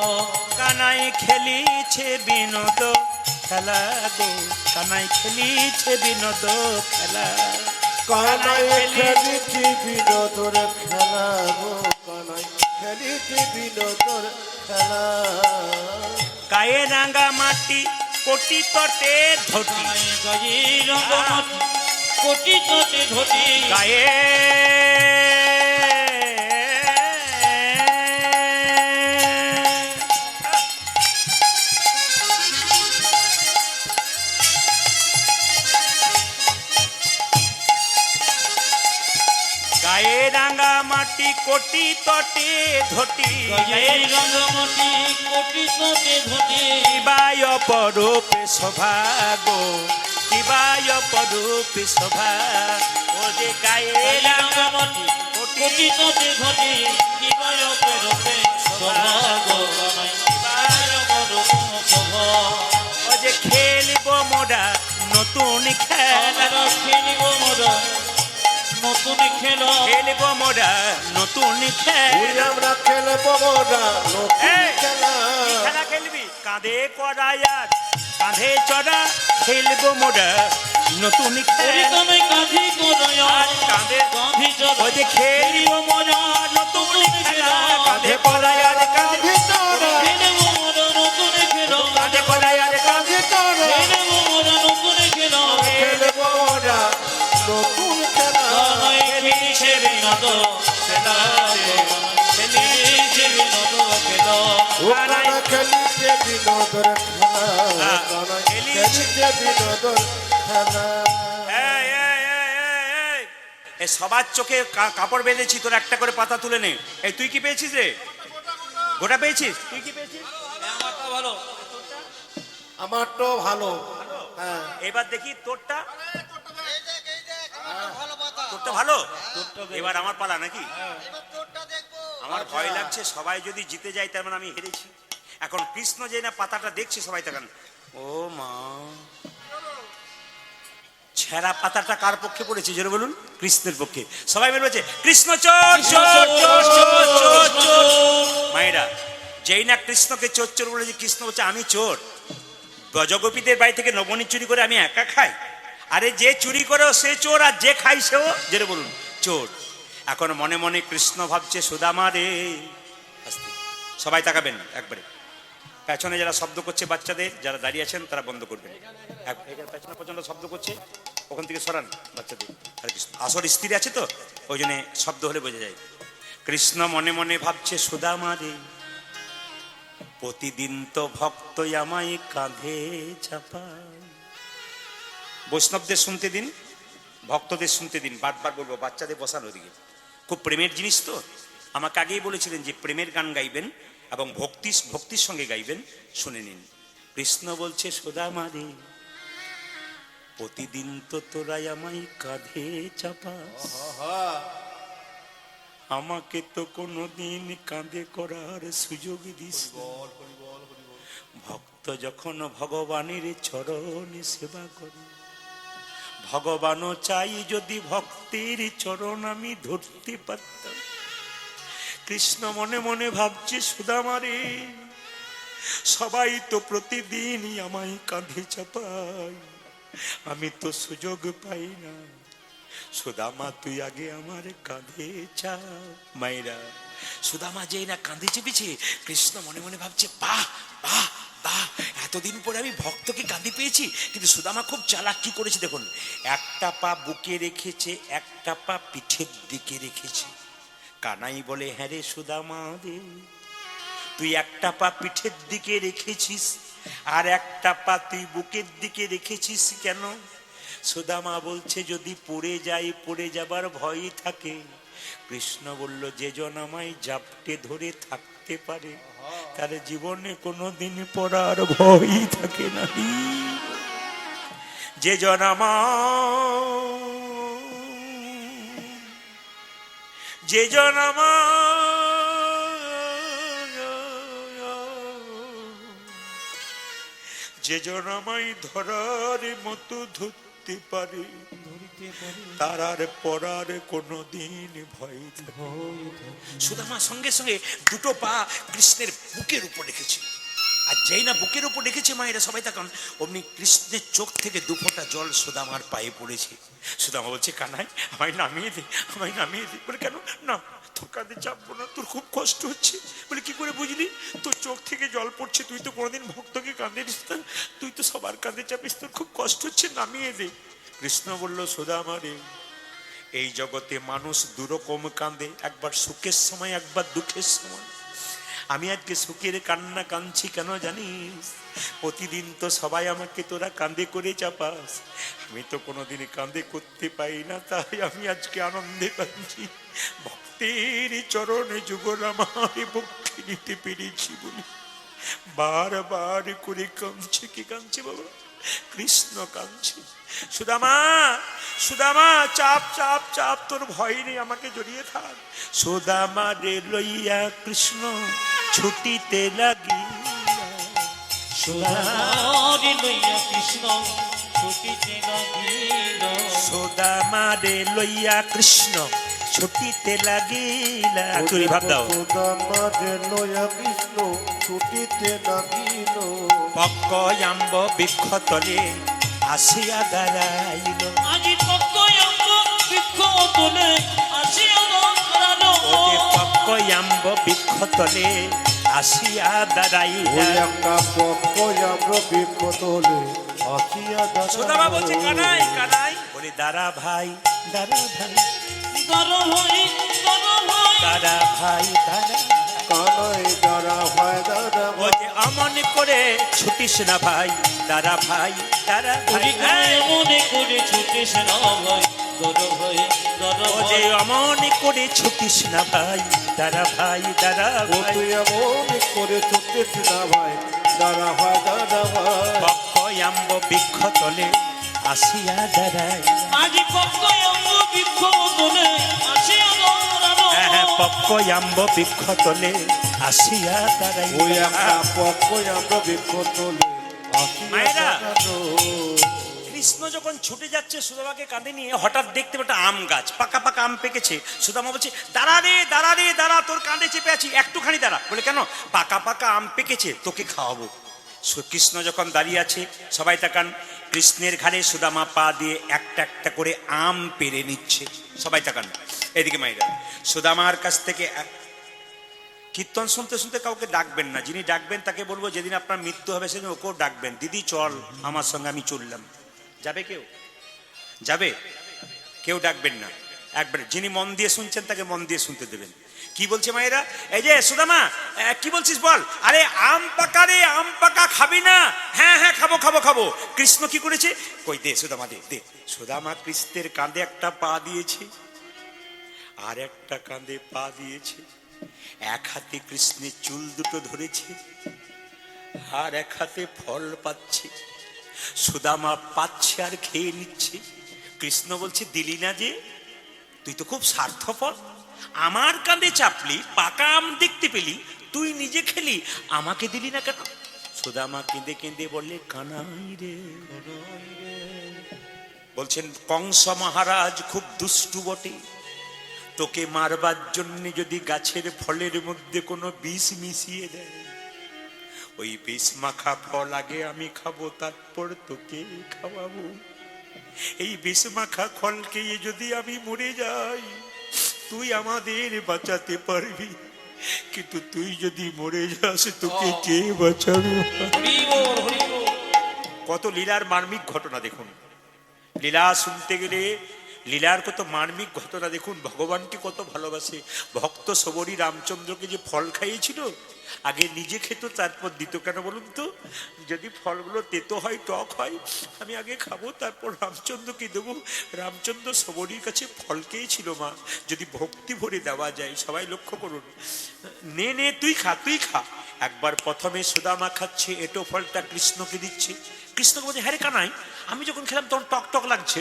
কানাই খেলিছে বিনোদ খেলা গো, কানাই খেলিছে বিনোদ খেলা। কানাই খেলিছি বিনোদর খেলা গো, কানাই খেলিছে বিনোদন খেলা গায়ে রাঙা মাটি কোটি তটে ধটি গায়ে রঙ্গমাটি কোটি কোটি ধটি গায়ে গায়ে রাঙা মাটি কোটি তটে ধটি গায়ে রঙ্গমাটি কোটি কোটি ধটি কিবায় পরূপে শোভাগো কিবায় পরূপে শোভা ও যে গায়ে রাঙা রঙ্গমাটি কোটি কোটি ধটি কিবায় পেরোপে সভাগ গানাই কিবায় পরূপ শোভা ও যে খেলিব মোরা নতুন খেলা আমরা খেলিব মোরা নতুন খেলা খেলিব মোরা নতুন ওই খেলা আমরা খেলবো মোরা নতুন এই, খেলা কি খেলা খেলবি কাঁধে করায়ার কাঁধে চড়া খেলব মোরা নতুন খেলা পরিতমে কাঁধি কোরয়া আর কাঁধে কাঁধি চড়া ও যে খেলিব মোরা নতুন খেলা কাঁধে করায়ার কাঁধে কাঁধে তোরা খেলিব মোরা নতুন খেলা কাঁধে করায়ার কাঁধে কাঁধে তোরা খেলিব মোরা নতুন খেলা খেলবো মোরা নতুন খেলা গানাই খেলিছে বিনোদন খেলা খেলিছে বিনোদন খেলা ও কানা খেলিছে বিনোদন খেলা কানা খেলিছে বিনোদন খেলা এই, এই, এই, এই, এই। এ সবার চোখে কাপড় বেঁধেছি তোর একটা করে পাতা তুলে নে এই তুই কি পেয়েছিস রে গোটা পেয়েছিস তুই কি পেয়েছিস আমারটা ভালো আমার তো ভালো হ্যাঁ এবার দেখি তোরটা তোরটা ভালো এবার আমার পালা নাকি আমার ভয় লাগছে সবাই যদি জিতে যায় তার মানে আমি হেরেছি এখন কৃষ্ণ যে না পাতাটা দেখছে সবাই তখন ও মা ছেঁড়া পাতাটা কার পক্ষে পড়েছে জোরে বলুন কৃষ্ণের পক্ষে সবাই মিলে বলছে কৃষ্ণ চোর চোর চোর চোর চোর চোর মায়েরা যেই না কৃষ্ণকে চোর চোর বলেছে কৃষ্ণ বলছে আমি চোর গজগোপীদের বাড়ি থেকে নবনী চুরি করে আমি একা খাই আরে যে চুরি করে সে চোর আর যে খাই সেও জেরে বলুন চোর এখন মনে মনে কৃষ্ণ ভাবছে সুদামা রে আস্তে সবাই তাকাবেন একবারে পেছনে যারা শব্দ করছে বাচ্চাদের যারা দাঁড়িয়ে আছেন তারা বন্ধ করবেন এখানে পেছনে পর্যন্ত শব্দ করছে ওখান থেকে সরান বাচ্চাদের হরে কৃষ্ণ আসর স্থির আছে তো ওই জন্য শব্দ হলে বোঝা যায় কৃষ্ণ মনে মনে ভাবছে সুদামা রে প্রতিদিন তো ভক্ত আমায় কাঁধে চাপায় বৈষ্ণবদের শুনতে দিন ভক্তদের শুনতে দিন বারবার বলবো বাচ্চাদের বসানো দিকে খুব প্রেমের জিনিস তো আমাকে আগেই বলেছিলেন যে প্রেমের গান গাইবেন এবং ভক্তির সঙ্গে গাইবেন শুনে নিন কৃষ্ণ বলছে সুদামা রে প্রতিদিন তো তোরাই আমায় কাঁধে চাপাস আমাকে তো কোনোদিন কাঁধে করার সুযোগ দিস না। ভক্ত যখন ভগবানের চরণ সেবা করে ভগবানও চাই যদি ভক্তের চরণ আমি ধরতে পারতাম কৃষ্ণ মনে মনে ভাবছে সুদামা রে সবাই তো প্রতিদিনই আমায় কাঁধে চাপায় আমি তো সুযোগ পাই না সুদামা তুই আগে আমার কাঁধে চাপ মায়েরা সুদামা যেই না কাঁধে চেপেছে কৃষ্ণ মনে মনে ভাবছে বাহ বাহ বাহ এতদিন পরে আমি ভক্তকে কাঁধে পেয়েছি কিন্তু সুদামা খুব চালাক কি করেছে দেখুন একটা পা বুকে রেখেছে একটা পা পিঠের দিকে রেখেছে কানাই বলে হ্যাঁ রে সুদামা রে তুই একটা পা পিঠের দিকে রেখেছিস আর একটা পা তুই বুকের দিকে রেখেছিস কেন সুদামা বলছে যদি পড়ে যাই পড়ে যাবার ভয় থাকে কৃষ্ণ বলল যে জন আমায় জাপটে ধরে থাকতে পারে তার জীবনে কোনোদিন পড়ার ভয় থাকে না যে জন যে জন যে জন আমায় ধরার মতো ধরতে পারে তার আর পড়ার কোনোদিন ভয় সুদামা সঙ্গে সঙ্গে দুটো পা কৃষ্ণের বুকের উপর রেখেছে আর যেই না বুকের উপর রেখেছে মায়েরা সবাই তখন অমনি কৃষ্ণের চোখ থেকে দুফোঁটা জল সুদামার পায়ে পড়েছে সুদামা বলছে কানাই আমায় নামিয়ে দে বলে কেন না তোর কাঁধে চাপবো না, তোর খুব কষ্ট হচ্ছে। বলে কি করে বুঝলি? তোর চোখ থেকে জল পড়ছে, তুই তো কোনোদিন ভক্তকে কাঁদে দিস না, তুই তো সবার কাঁধে চাপিস, তোর খুব কষ্ট হচ্ছে, নামিয়ে দে। কৃষ্ণ বলল সুদামা রে, এই জগতে মানুষ দুরকম কাঁদে, একবার সুখের সময় একবার দুঃখের সময়। আমি আজকে সুখের কান্না কাঁদছি কেন জানিস? প্রতিদিন তো সবাই আমাকে তোরা কাঁদে করে চাপাস, আমি তো কোনোদিন কাঁদে করতে পাই না, তাই আমি আজকে আনন্দে কাঁদছি। ভক্তের চরণে যুগল আমার ভক্তি নিতে পেরেছি বলে বারবার করে কাঁদছে। কি কাঁদছে বাবা? কৃষ্ণ কাঁদছে। সুদামা, সুদামা, চাপ চাপ চাপ, তোর ভয় নেই, আমাকে জড়িয়ে থাক। সুদামা রে লইয়া কৃষ্ণ ছুটিতে লাগি, সুদামারে লইয়া কৃষ্ণ ছুটিতে লাগিল। সুদামা রে লইয়া কৃষ্ণ ছুটিতে লাগিলা। তুই ভাব দাও। সুদামা রে লইয়া কৃষ্ণ ছুটিতে লাগিল। পক্কয়াম্ব বৃক্ষ তলে আসিয়া দাঁড়াইল। আজি পক্কয়াম্ব বৃক্ষ তলে আসিয়া দাঁড়ালো। পক্কয়াম্ব বৃক্ষ তলে আসিয়া দাঁড়াইল। ওই একটা পক্কয়াম্ব বৃক্ষ তলে আসিয়া সুদামা বলছে দাঁড়াইল। কানাই কানাই, বলে দাঁড়া ভাই, দাঁড়া ভাই, দাঁড়া ভাই, দাঁড়া ভাই, দাঁড়া ভাই, দাঁড়া। কানাই দাঁড়া ভাই, দাঁড়া ভাই। বলছে অমন করে ছুটিস না ভাই, দাঁড়া ভাই, দাঁড়া ভাই। মনে করে ছুটিস না ভাই, দাঁড়া ভাই, দাঁড়া বলছে ভাই। অমন করে ছুটিস না ভাই, দাঁড়া ভাই, দাঁড়া ও ভাই। তুই এমন করে ছুটিস না ভাই, দাঁড়া ভাই, দাঁড়া ভাই। পক্কয়াম্ব বৃক্ষ তলে আসিয়া দাঁড়াই। আজি পক্কয়াম্ব বৃক্ষ তলে আসিয়া দাঁড়ালো। হ্যাঁ, পক্কয়াম্ব বৃক্ষ তলে আসিয়া দাঁড়াই। ওই একটা পক্কয়াম্ব বৃক্ষ তলে আসিয়া মায়েরা। দাঁড়ালো। কৃষ্ণ যখন ছুটে যাচ্ছে সুদামাকে কাঁধে নিয়ে, হঠাৎ দেখতে একটা আম গাছ, পাকা পাকা আম পেকেছে। সুদামা বলছে দাঁড়া রে, দাঁড়া রে, দাঁড়া, তোর কাঁধে চেপে আছি, একটুখানি দাঁড়া। বলে কেন? পাকা পাকা আম পেকেছে, তোকে খাওয়াবো। কৃষ্ণ যখন দাঁড়িয়ে আছে, সবাই তাকান, কৃষ্ণের ঘাড়ে সুদামা পা দিয়ে একটা একটা করে আম পেরে নিচ্ছে। সবাই তাকান এদিকে মাইরা। সুদামার কাছ থেকে কীর্তন শুনতে শুনতে কাউকে ডাকবেন না, যিনি ডাকবেন তাকে বলবো যেদিন আপনার মৃত্যু হবে সেদিন ওকেও ডাকবেন, দিদি চল আমার সঙ্গে, আমি চললাম। যাবে কেউ? যাবে? কেউ ডাকবেন না। একবার যিনি মন দিয়ে শুনছেন তাকে মন দিয়ে শুনতে দেবেন। কি বলছে মায়েরা? এই যে সুদামা, কি বলছিস বল? আরে আম পাকা রে, আম পাকা, খাবি না? হ্যাঁ হ্যাঁ খাবো খাবো খাবো। কৃষ্ণ কি করেছে? কই দে সুদামা, দে দে। সুদামা কৃষ্ণের কাঁধে একটা পা দিয়েছে, আর একটা কাঁধে পা দিয়েছে। এক হাতে কৃষ্ণের চুল দুটো ধরেছে, আর এক হাতে ফল পাচ্ছে। সুদামা পাচ্ছে আর খেয়ে নিচ্ছে। কৃষ্ণ বলছে দিলি না যে? তুই তো খুব স্বার্থপর, আমার কাঁধে চাপলি, পাকা আম দেখতে পেলি, তুই নিজে খেলি, আমাকে দিলি না কেন? সুদামা কেঁদে কেঁদে বললে কানাই রে। বলছেন কংস মহারাজ খুব দুষ্টু বটে, তোকে মারবার জন্য যদি গাছের ফলের মধ্যে কোনো বিষ মিশিয়ে দেয়, ওই বিষ মাখা ফল আগে আমি খাবো, তারপর তোকে খাওয়াবো। এই বিষ মাখা ফল খেয়ে যদি আমি মরে যাই, তুই আমাদের বাঁচাতে পারবি, কিন্তু তুই যদি মরে যাস তোকে কে বাঁচাবে? হরি বল, হরি বল। কত লীলার মার্মিক ঘটনা দেখুন। লীলা শুনতে গেলে লীলার কত মার্মিক ঘটনা দেখুন। ভগবানকে কত ভালোবাসে। ভক্ত সবরী রামচন্দ্রকে যে ফল খাইয়েছিল, আগে নিজে খেত তারপর দিত। কেন বলুন তো? যদি ফলগুলো তেতো হয়, টক হয়, আমি আগে খাবো তারপর রামচন্দ্রকে দেবো। রামচন্দ্র সবরীর কাছে ফল খেয়েছিল মা, যদি ভক্তি ভরে দেওয়া যায়। সবাই লক্ষ্য করুন, নে নে তুই খা, তুই খা। একবার প্রথমে সুদামা খাচ্ছে, এটো ফলটা কৃষ্ণকে দিচ্ছে। কৃষ্ণ বলছে হ্যাঁ রে কানাই, আমি যখন খেলাম তখন টক টক লাগছে,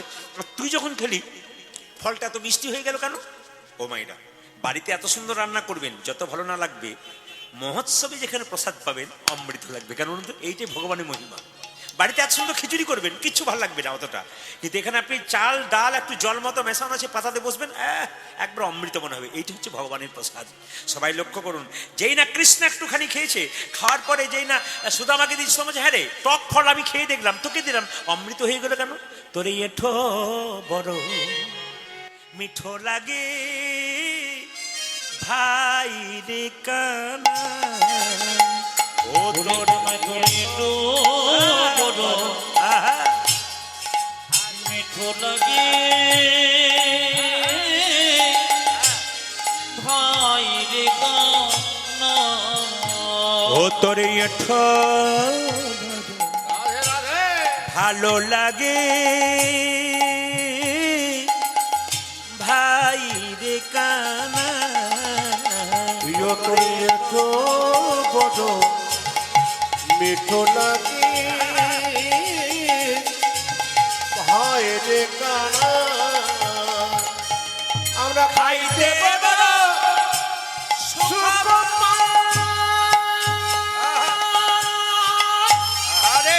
তুই যখন খেলি ফলটা এত মিষ্টি হয়ে গেল কেন? ও মাইরা, বাড়িতে এত সুন্দর রান্না করবেন, যত ভালো না লাগবে, মহোৎসবে যেখানে প্রসাদ পাবেন অমৃত লাগবে। কেন বলুন তো? এইটাই ভগবানের মহিমা। বাড়িতে এত সুন্দর খিচুড়ি করবেন, কিচ্ছু ভালো লাগবে না অতটা, কিন্তু এখানে আপনি চাল ডাল একটু জল মতো মেশানো আছে, পাতাতে বসবেন, একবার অমৃত মনে হবে। এইটা হচ্ছে ভগবানের প্রসাদ। সবাই লক্ষ্য করুন, যেই না কৃষ্ণ একটুখানি খেয়েছে, খাওয়ার পরে যেই না সুদামাকে দিয়েছে, বলছে হ্যাঁ রে, টক ফল আমি খেয়ে দেখলাম, তোকে দিলাম, অমৃত হয়ে গেল কেন? তোরে এঠো বড় মিঠো লাগে, ভাই রে কানা ও তোর আহা মিঠো লাগে ভাই রে কানা ও তোর ভালো লাগে ভাই রে কানা প্রিয় করে তো বড় মিঠো লাগে ভাই রে কানা আমরা খাইতে পারব আরে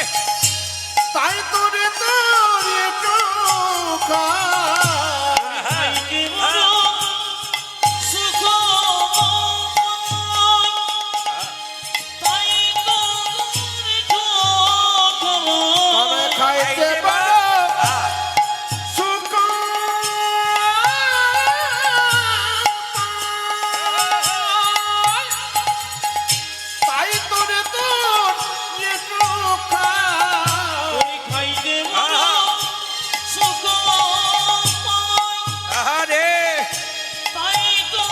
তাই তোরে তোরে টোকা ভাইকে বড় সুখ তাই তো তবে খাইতে পারো সুখ তাই তোরে তোর টোকা খাইতে বড় সুখ আরে তাই তো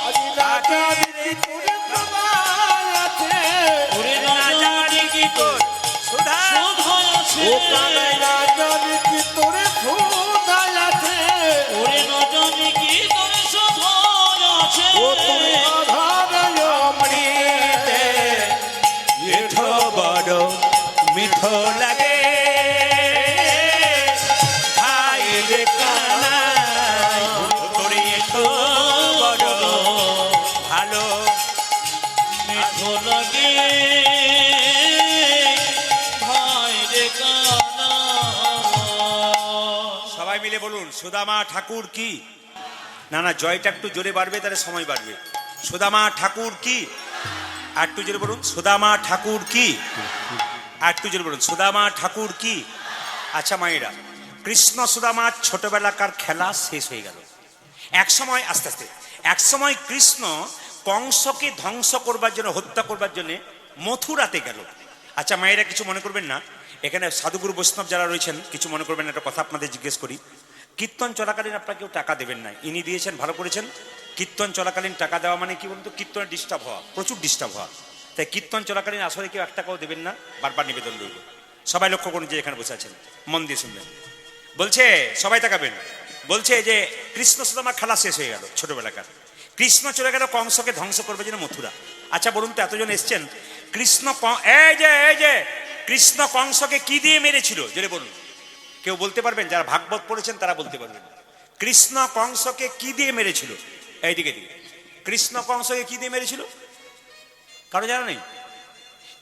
আজি রাজা দিদি তোরে তোমার আছে ওরে না রাজা জানি কি তোর সুধা শোধ আছে ও কানে রাজা দিদি তোরে খুদাই আছে ওরে না জানি কি তোর শোধ আছে ও তুমি আধারে অমৃতে মিঠো বড় মিঠো লাগে ভাই রে কানা তোর এঠো বড় ভালো মিঠো লাগে ভাই রে কানা সবাই মিলে বলুন সুদামা ঠাকুর কি না না জয়টা একটু জোরে বাড়বে তাহলে সময় বাড়বে সুদামা ঠাকুর কি আর একটু জোরে বলুন সুদামা ঠাকুর কি আর একটু জোরে বলুন সুদামা ঠাকুর কি আচ্ছা মায়েরা কৃষ্ণ সুদামার ছোটবেলাকার খেলা শেষ হয়ে গেল এক সময় আস্তে আস্তে এক সময় কৃষ্ণ কংসকে ধ্বংস করবার জন্য হত্যা করবার জন্য মথুরাতে গেল আচ্ছা মায়েরা কিছু মনে করবেন না এখানে সাধুগুরু বৈষ্ণব যারা রয়েছেন কিছু মনে করবেন না একটা কথা আপনাদের জিজ্ঞেস করি কীর্তন চলাকালীন আপনাকে কেউ টাকা দেবেন না ইনি দিয়েছেন ভালো করেছেন কীর্তন চলাকালীন টাকা দেওয়া মানে কি বলুন তো কীর্তনে ডিস্টার্ব হওয়া প্রচুর ডিস্টার্ব হওয়া তাই কীর্তন চলাকালীন আসলে কেউ 1 টাকাও দেবেন না বারবার নিবেদন রইল সবাই লক্ষ্য করুন যে এখানে বসে আছেন মন দিয়ে শুনবেন বলছে সবাই তাকাবেন বলছে যে কৃষ্ণ সুদামার খেলা শেষ হয়ে গেল ছোটবেলাকার কৃষ্ণ চলে গেল কংসকে ধ্বংস করবার জন্য মথুরা আচ্ছা বলুন তো এতজন এসছেন কৃষ্ণ এই যে কৃষ্ণ কংসকে কি দিয়ে মেরেছিল যেটা বলুন কেউ বলতে পারবেন যারা ভাগবত পড়েছেন তারা বলতে পারবেন কৃষ্ণ কংসকে কি দিয়ে মেরেছিল এইদিকে দিকে কৃষ্ণ কংসকে কি দিয়ে মেরেছিল কারো জানা নেই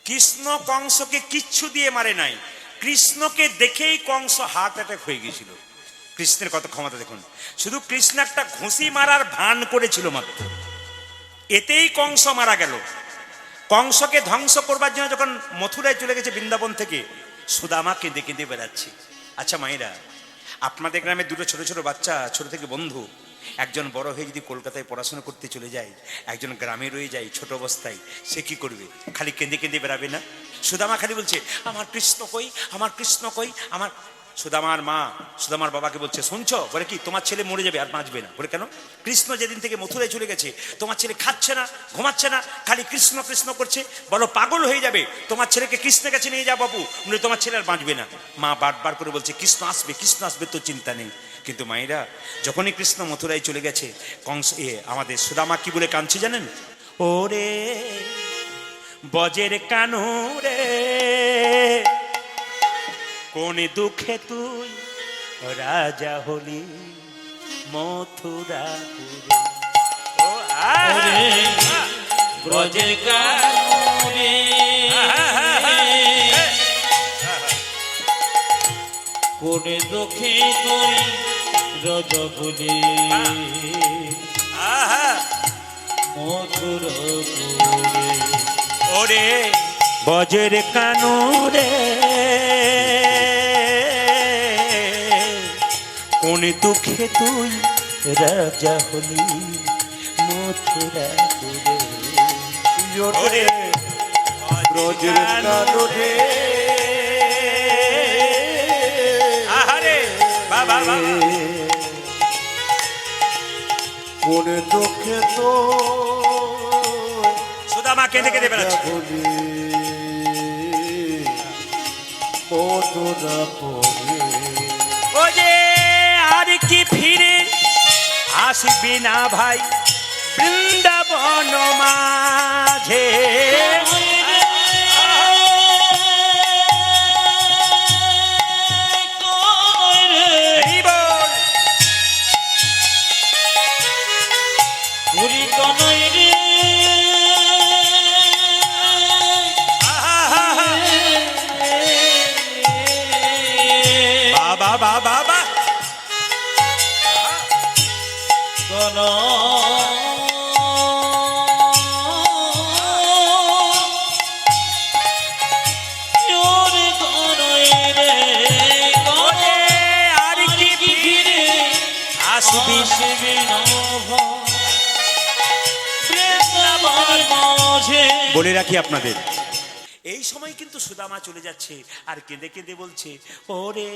কৃষ্ণ কংসকে কিচ্ছু দিয়ে মারে নাই কৃষ্ণকে দেখেই কংস হার্ট অ্যাটাক হয়ে গিয়েছিল কৃষ্ণের কত ক্ষমতা দেখুন শুধু কৃষ্ণ একটা ঘুষি মারার ভান করেছিল মাত্র এতেই কংস মারা গেল কংসকে ধ্বংস করবার জন্য যখন মথুরায় চলে গেছে বৃন্দাবন থেকে সুদামা কেঁদে কেঁদে বেড়াচ্ছে আচ্ছা মায়েরা আপনাদের গ্রামে দুটো ছোট ছোট বাচ্চা ছোট থেকে বন্ধু একজন বড় হয়ে যদি কলকাতায় পড়াশোনা করতে চলে যায় একজন গ্রামে রয়ে যায় ছোট অবস্থায় সে কি করবে খালি কেঁদে কেঁদে বেড়াবে না সুদামা খালি বলছে আমার কৃষ্ণ কই আমার কৃষ্ণ কই আমার সুদামার মা সুদামার বাবাকে বলছে শুনছো বলে কি তোমার ছেলে মরে যাবে আর বাঁচবে না বলে কেন কৃষ্ণ যেদিন থেকে মথুরায় চলে গেছে তোমার ছেলে খাচ্ছে না ঘুমাচ্ছে না খালি কৃষ্ণ কৃষ্ণ করছে বলো পাগল হয়ে যাবে তোমার ছেলেকে কৃষ্ণের কাছে নিয়ে যাও বাবু নইলে তোমার ছেলে আর বাঁচবে না মা বারবার করে বলছে কৃষ্ণ আসবে তো চিন্তা নেই কিন্তু মায়েরা যখনই কৃষ্ণ মথুরায় চলে গেছে কংস আমাদের সুদামা কি বলে কাঁদছে জানেন ওরে বজের কানু রে কোন দুঃখে তুই রাজা হলি মথুরাপুরে ও ওরে ব্রজের কানুরে কোনে দুঃখে তুই রাজা হলি মথুরাপুরে ওরে বজের কানু রে কোন দুঃখে তুই রাজা হলি মথুরাপুরে। জোরে ব্রজের কাননে আহারে বাবা বাবা কোন দুঃখে তো সুদামা কেঁদে কেঁদে বেড়াচ্ছে। বলি মথুরাপুরে ও যে আর কি ফিরে আসবি না ভাই বৃন্দাবন মাঝে। এই বল। আহা, বাবা বাবা বাবা আর কি ফিরে আসবি বলে রাখি আপনাদের, এই সময় কিন্তু সুদামা চলে যাচ্ছে আর কেঁদে কেঁদে বলছে, ওরে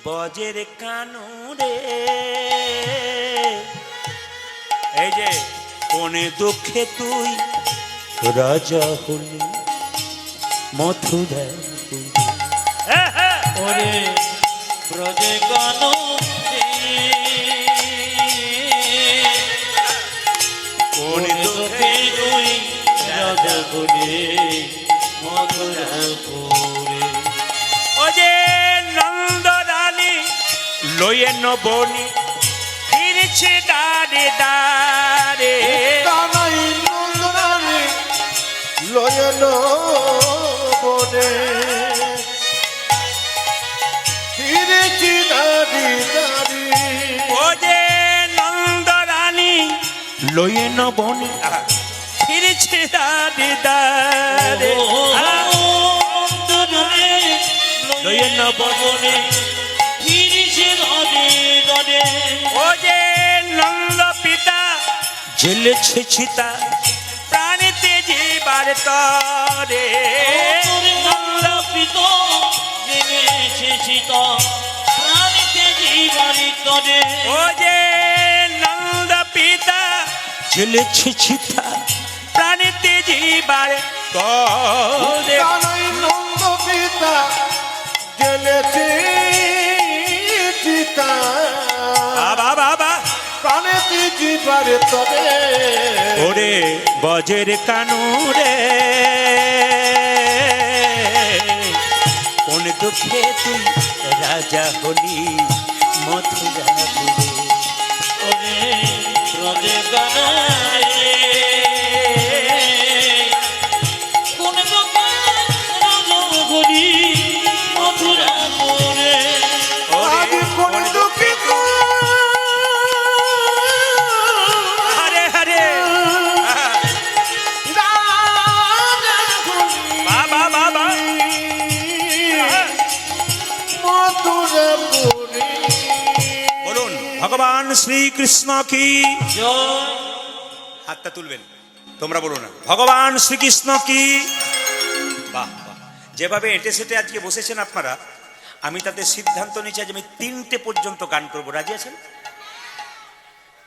বজের কানুরে, এই যে কোন দুঃখে তুই রাজা হলি মথুরা। ওরে ব্রজে গান কোন দুঃখে তুই রাজা হলি মথুরাপুরে। ও যে নন্দ রানী লয়ে নবনী ফিরছে দাঁড়ে দাঁড়ে। কানাই নন্দনে লয়ন বনে ফিরেছি দাঁড়ি দাঁড়ি ও যে নন্দ রানী লয়ে নবনী ফিরছে দাঁড়ে দাঁড়ে। লয়ে নবনী ও যে নন্দ পিতা ঝেলেছে চিতা প্রাণীতে জীবার তরে। নন্দ পিতা প্রাণীতে জীবারি তরে। ও যে নন্দ পিতা ঝেলেছে চিতা প্রাণীতে জীবার তরে। কানাই নন্দ পিতা গেলেছে চিতা বাবা বাবা প্রাণেতে জীবারে তবে ওরে বজের কানুরে, কোন দুঃখে তুই রাজা হলি মথুরাপুরে। ওরে ব্রজে গান কোন রাজা হলি মথুরাপুরে। আজ কোন দুঃখিত হরে হরে বাবা বাবা মথুরাপুরে বলুন ভগবান শ্রীকৃষ্ণ কি। জয়। হাতটা তুলবেন, তোমরা বলো না ভগবান শ্রীকৃষ্ণ কি। বাহ বাহ, যেভাবে এঁটে সেটে আজকে বসেছেন আপনারা, আমি তাদের সিদ্ধান্ত নিচ্ছি যে আমি 3টে পর্যন্ত গান করব। রাজি আছেন?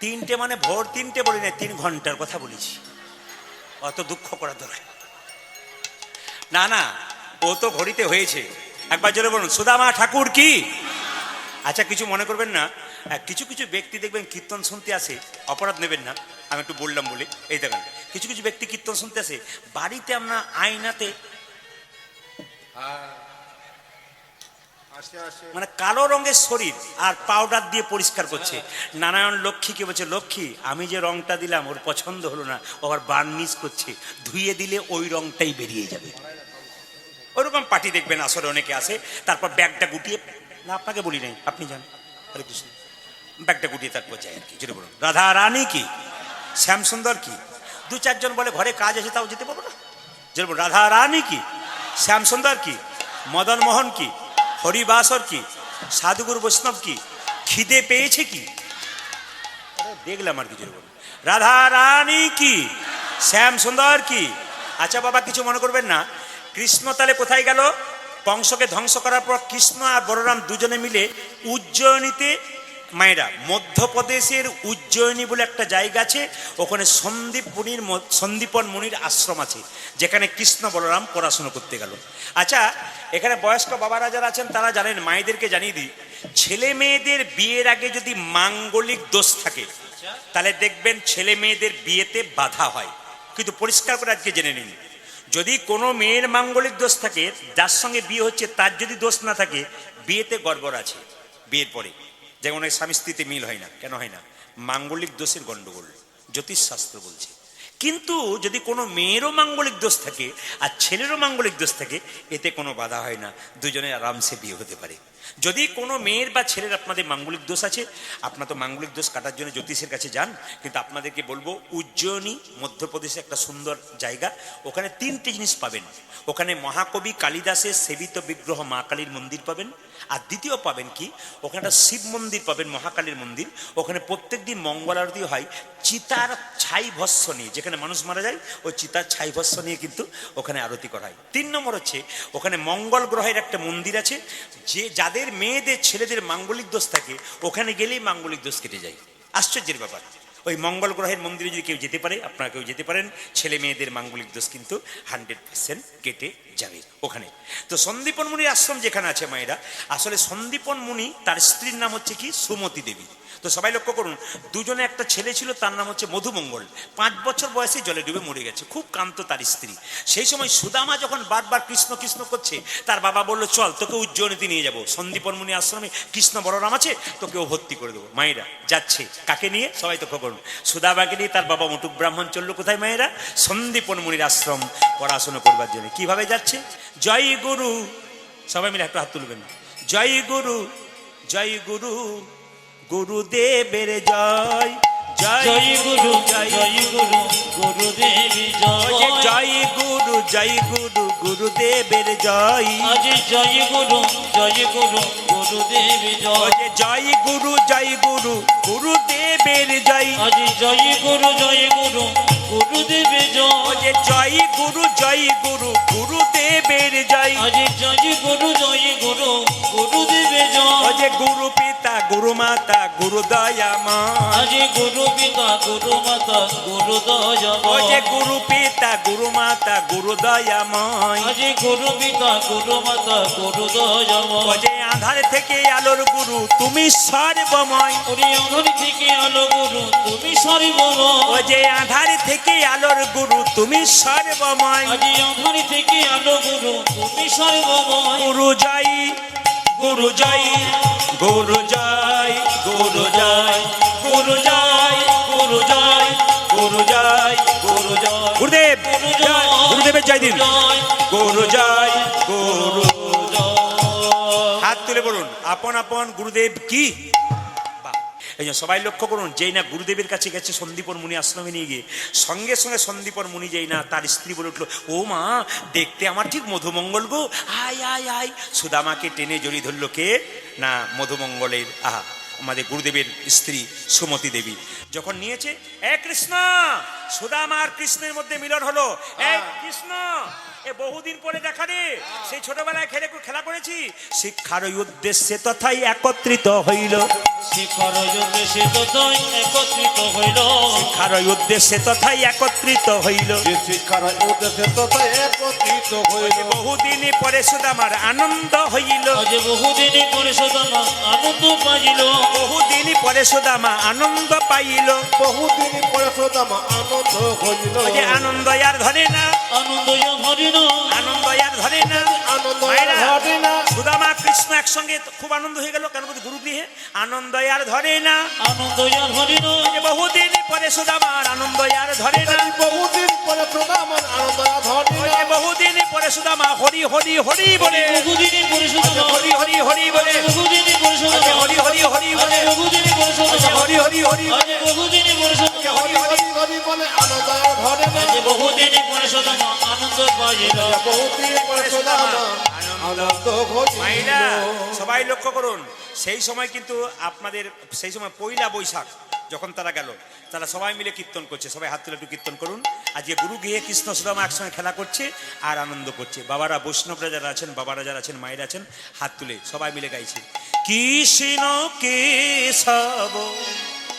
3টে মানে ভোর 3টে বলি না, 3 ঘন্টার কথা বলেছি। অত দুঃখ করা দরকার না, না ও তো ঘড়িতে হয়েছে। একবার জোরে বলুন সুদামা ঠাকুর কি। আচ্ছা কিছু মনে করবেন না, কিছু কিছু ব্যক্তি দেখবেন কীর্তন শুনতে আসে, অপরাধ নেবেন না, আমি একটু বললাম বলে। এই দেখেন কিছু কিছু ব্যক্তি কীর্তন শুনতে আসে, বাড়িতে আমরা আয়নাতে মানে কালো রঙের শরীর আর পাউডার দিয়ে পরিষ্কার করছে। নারায়ণ লক্ষ্মীকে বলছে, লক্ষ্মী আমি যে রংটা দিলাম ওর পছন্দ হলো না, ও আবার বার্নিশ করছে, ধুয়ে দিলে ওই রংটাই বেরিয়ে যাবে। ওরকম পার্টি দেখবেন আসলে অনেকে আসে, তারপর ব্যাগটা গুটিয়ে, না আপনাকে বলি নাই, আপনি যান, হরে কৃষ্ণ, ব্যাগটা গুটিয়ে তারপর যায় আর কি। যেটা বলুন রাধা রানী কি, শ্যাম সুন্দর কি, 2-4 জন বলে ঘরে কাজ আছে তাও যেতে পারবো না। যেটা বলুন রাধা রানী কি, শ্যাম সুন্দর কি, মদন মোহন কি, হরিবাসর কি, সাধুগুরু বৈষ্ণব কি, খিদে পেয়েছে কি, দেখলাম আর কিছু বলবো। রাধা রানী কি, শ্যাম সুন্দর কি। আচ্ছা বাবা কিছু মনে করবেন না, কৃষ্ণ তাহলে কোথায় গেল? কংসকে ধ্বংস করার পর কৃষ্ণ আর বলরাম দুজনে মিলে উজ্জয়িনীতে, মায়েরা মধ্যপ্রদেশের উজ্জয়িনী বলে একটা জায়গা আছে, ওখানে সন্দীপন মুনির আশ্রম আছে, যেখানে কৃষ্ণ বলরাম পড়াশুনো করতে গেল। আচ্ছা এখানে বয়স্ক বাবারা যারা আছেন তারা জানেন, মায়েদেরকে জানিয়ে দিই, ছেলে মেয়েদের বিয়ের আগে যদি মাঙ্গলিক দোষ থাকে তাহলে দেখবেন ছেলে মেয়েদের বিয়েতে বাধা হয়। কিন্তু পরিষ্কার করে আজকে জেনে নিন, যদি কোনো মেয়ের মাঙ্গলিক দোষ থাকে, যার সঙ্গে বিয়ে হচ্ছে তার যদি দোষ না থাকে, বিয়েতে গড়বড় আছে। বিয়ের পরে যেমন স্বামী স্ত্রীতে মিল হয় না, কেন হয় না? মাঙ্গলিক দোষের গন্ডগোল, জ্যোতিষশাস্ত্র বলছে। কিন্তু যদি কোনো মেয়েরও মাঙ্গলিক দোষ থাকে আর ছেলেরও মাঙ্গলিক দোষ থাকে, এতে কোনো বাধা হয় না, দুজনে আরামসে বিয়ে হতে পারে। যদি কোনো মেয়ের বা ছেলের আপনাদের মাঙ্গলিক দোষ আছে, আপনার তো মাঙ্গলিক দোষ কাটার জন্য জ্যোতিষের কাছে যান। কিন্তু আপনাদেরকে বলবো, উজ্জয়িনী মধ্যপ্রদেশে একটা সুন্দর জায়গা, ওখানে তিনটে জিনিস পাবেন। ওখানে মহাকবি কালিদাসের সেবিত বিগ্রহ মা কালীর মন্দির পাবেন, আর দ্বিতীয় পাবেন কি, ওখানে একটা শিব মন্দির পাবেন, মহাকালীর মন্দির। ওখানে প্রত্যেক দিন মঙ্গল আরতি হয় চিতার ছাই ভস্য নিয়ে, যেখানে মানুষ মারা যায় ওই চিতার ছাই ভস্য নিয়ে কিন্তু ওখানে আরতি করা হয়। 3 নম্বর হচ্ছে ওখানে মঙ্গল গ্রহের একটা মন্দির আছে, যে যাদের মেয়েদের ছেলেদের মাঙ্গলিক দোষ থাকে ওখানে গেলেই মাঙ্গলিক দোষ কেটে যায়। আশ্চর্যের ব্যাপার। ওই মঙ্গল গ্রহের মন্দিরে যদি কেউ যেতে পারে, আপনারা কেউ যেতে পারেন, ছেলে মেয়েদের মাঙ্গলিক দোষ কিন্তু 100% কেটে যাবে ওখানে। তো সন্দীপন মুনির আশ্রম যেখানে আছে মায়েরা, আসলে সন্দীপন মুনি তার স্ত্রীর নাম হচ্ছে কি, সুমতি দেবী। তো সবাই লক্ষ্য করুন, দুজনে একটা ছেলে ছিল, তার নাম হচ্ছে মধুমঙ্গল। 5 বছর বয়সে জলে ডুবে মরে গেছে, খুব কান্ত তার স্ত্রী। সেই সময় সুদামা যখন বারবার কৃষ্ণ কৃষ্ণ করছে, তার বাবা বললো চল তোকে উজ্জয়িনীতে নিয়ে যাবো, সন্দীপন মুনি আশ্রমে কৃষ্ণ বলরাম আছে, তোকেও ভর্তি করে দেবো। মায়েরা যাচ্ছে, কাকে নিয়ে? সবাই লক্ষ্য করুন, সুদামাকে নিয়ে তার বাবা মুটুক ব্রাহ্মণ চললো কোথায় মায়েরা? সন্দীপন মুনির আশ্রম পড়াশোনা করবার জন্য। কিভাবে যাচ্ছে? জয় গুরু, সবাই মিলে একটা হাত তুলবেন। জয় গুরু, জয় গুরু, গুরুদেবের জয়, জয় গুরু, জয় গুরু, গুরুদেবী জয়। জয় গুরু, জয় গুরু, গুরুদেবের জয়। আজ জয় গুরু, জয় গুরু, গুরুদেবী জয়। জয় গুরু, জয় গুরু, গুরুদেবের জয়। আজ জয় গুরু, জয় গুরু, গুরুদেবী জয়। জয় গুরু, জয় গুরু, গুরুদেবের জয়। আজ জয় গুরু, জয় গুরু, গুরুদেবী জয়। গুরু পিতা, গুরু মাতা, গুরু দয়াময়। আজ গুরু পিতা, গুরু মাতা, গুরু দয়াময়। গুরু পিতা, গুরু মাতা, গুরু দয়াময়। আজ গুরু পিতা, গুরু মাতা, গুরু দয়াময়। আধার থেকে আলোর গুরু, তুমি সর্বময়। ওরে আধার থেকে আলো গুরু, তুমি সর্বময়। আধার থেকে আলোর গুরু, তুমি সর্বময়। আজ আধার থেকে আলো গুরু, তুমি সর্বময়। গুরু জয়, গুরু জয়, গুরু জয়, গুরু জয়, গুরু জয়, গুরু জয়, গুরু জয়, গুরু জয়। গুরুদেব, গুরুদেবের জয় দিন। গুরু জয়, গুরু জয়। হাত তুলে বলুন, আপন আপন গুরুদেব কি। এই জন্য সবাই লক্ষ্য করুন, যেই না গুরুদেবের কাছে গেছে সন্দীপন মুনি আশ্রমে নিয়ে গিয়ে, সঙ্গে সঙ্গে সন্দীপন মুনি যেই না তার স্ত্রী বলে উঠলো, ও মা দেখতে আমার ঠিক মধুমঙ্গল গো, আয় আয় আয়। সুদামাকে টেনে জড়িয়ে ধরলো কে না, মধুমঙ্গলের আমাদের গুরুদেবের স্ত্রী সুমতি দেবী। যখন নিয়েছে, এ কৃষ্ণ, সুদামা আর কৃষ্ণের মধ্যে মিলন হলো। এ কৃষ্ণ, এ বহুদিন পরে দেখা রে, সেই ছোটবেলায় খেলা করেছি। শিক্ষার উদ্দেশ্যে তথাই একত্রিত হইল। শিক্ষার উদ্দেশ্যে তথাই একত্রিত হইল। শিক্ষার উদ্দেশ্যে তথাই একত্রিত হইল। শিক্ষার উদ্দেশ্যে তথাই একত্রিত হইল। বহুদিন পরে সুদামার আনন্দ হইল। আজ বহুদিন পরে সুদামা আনন্দ পাইল। বহুদিন পরে সুদামা আনন্দ পাইল। বহুদিন পরে সুদামা আনন্দ হইল। আনন্দ আর ধরে না, আনন্দ ধরে না, আনন্দ আর ধরে না, আনন্দ ধরে না। সুদামা কৃষ্ণ একসঙ্গে খুব আনন্দ হয়ে গেল, কেন বলতে গুরু গৃহে। আনন্দ আর ধরে না, আনন্দ ধরে না। বহুদিন পরে সুদামার আনন্দ আর ধরে না। বহুদিন পরে সুদামার আনন্দ ধরে না। বহুদিন পরে সুদামা হরি হরি হরি বলে, বহুদিন পরে সুদামা হরি হরি হরি বলে, বহুদিন পরে সুদামা হরি হরি হরি বলে, বহুদিন পরে সুদামা হরি হরি হরি বলে, বহুদিন পরে সুদামা হরি হরি হরি বলে আনন্দ ধরে না। বহুদিন পরে সুদামা আনন্দ পাইল। বহুদিন পরে সুদামা আনন্দ মাইরা ঘটিল। সবাই লক্ষ্য করুন, সেই সময় কিন্তু আপনাদের সেই সময় পয়লা বৈশাখ যখন তারা গেল, তারা সবাই মিলে কীর্তন করছে। সবাই হাত তুলে একটু কীর্তন করুন। আজকে গুরু গিয়ে কৃষ্ণ সুদামা একসঙ্গে খেলা করছে আর আনন্দ করছে। বাবারা বৈষ্ণবরা যারা আছেন, বাবারা যারা আছেন, মায়েরা আছেন, হাত তুলে সবাই মিলে গাইছে কৃষ্ণ কেশব।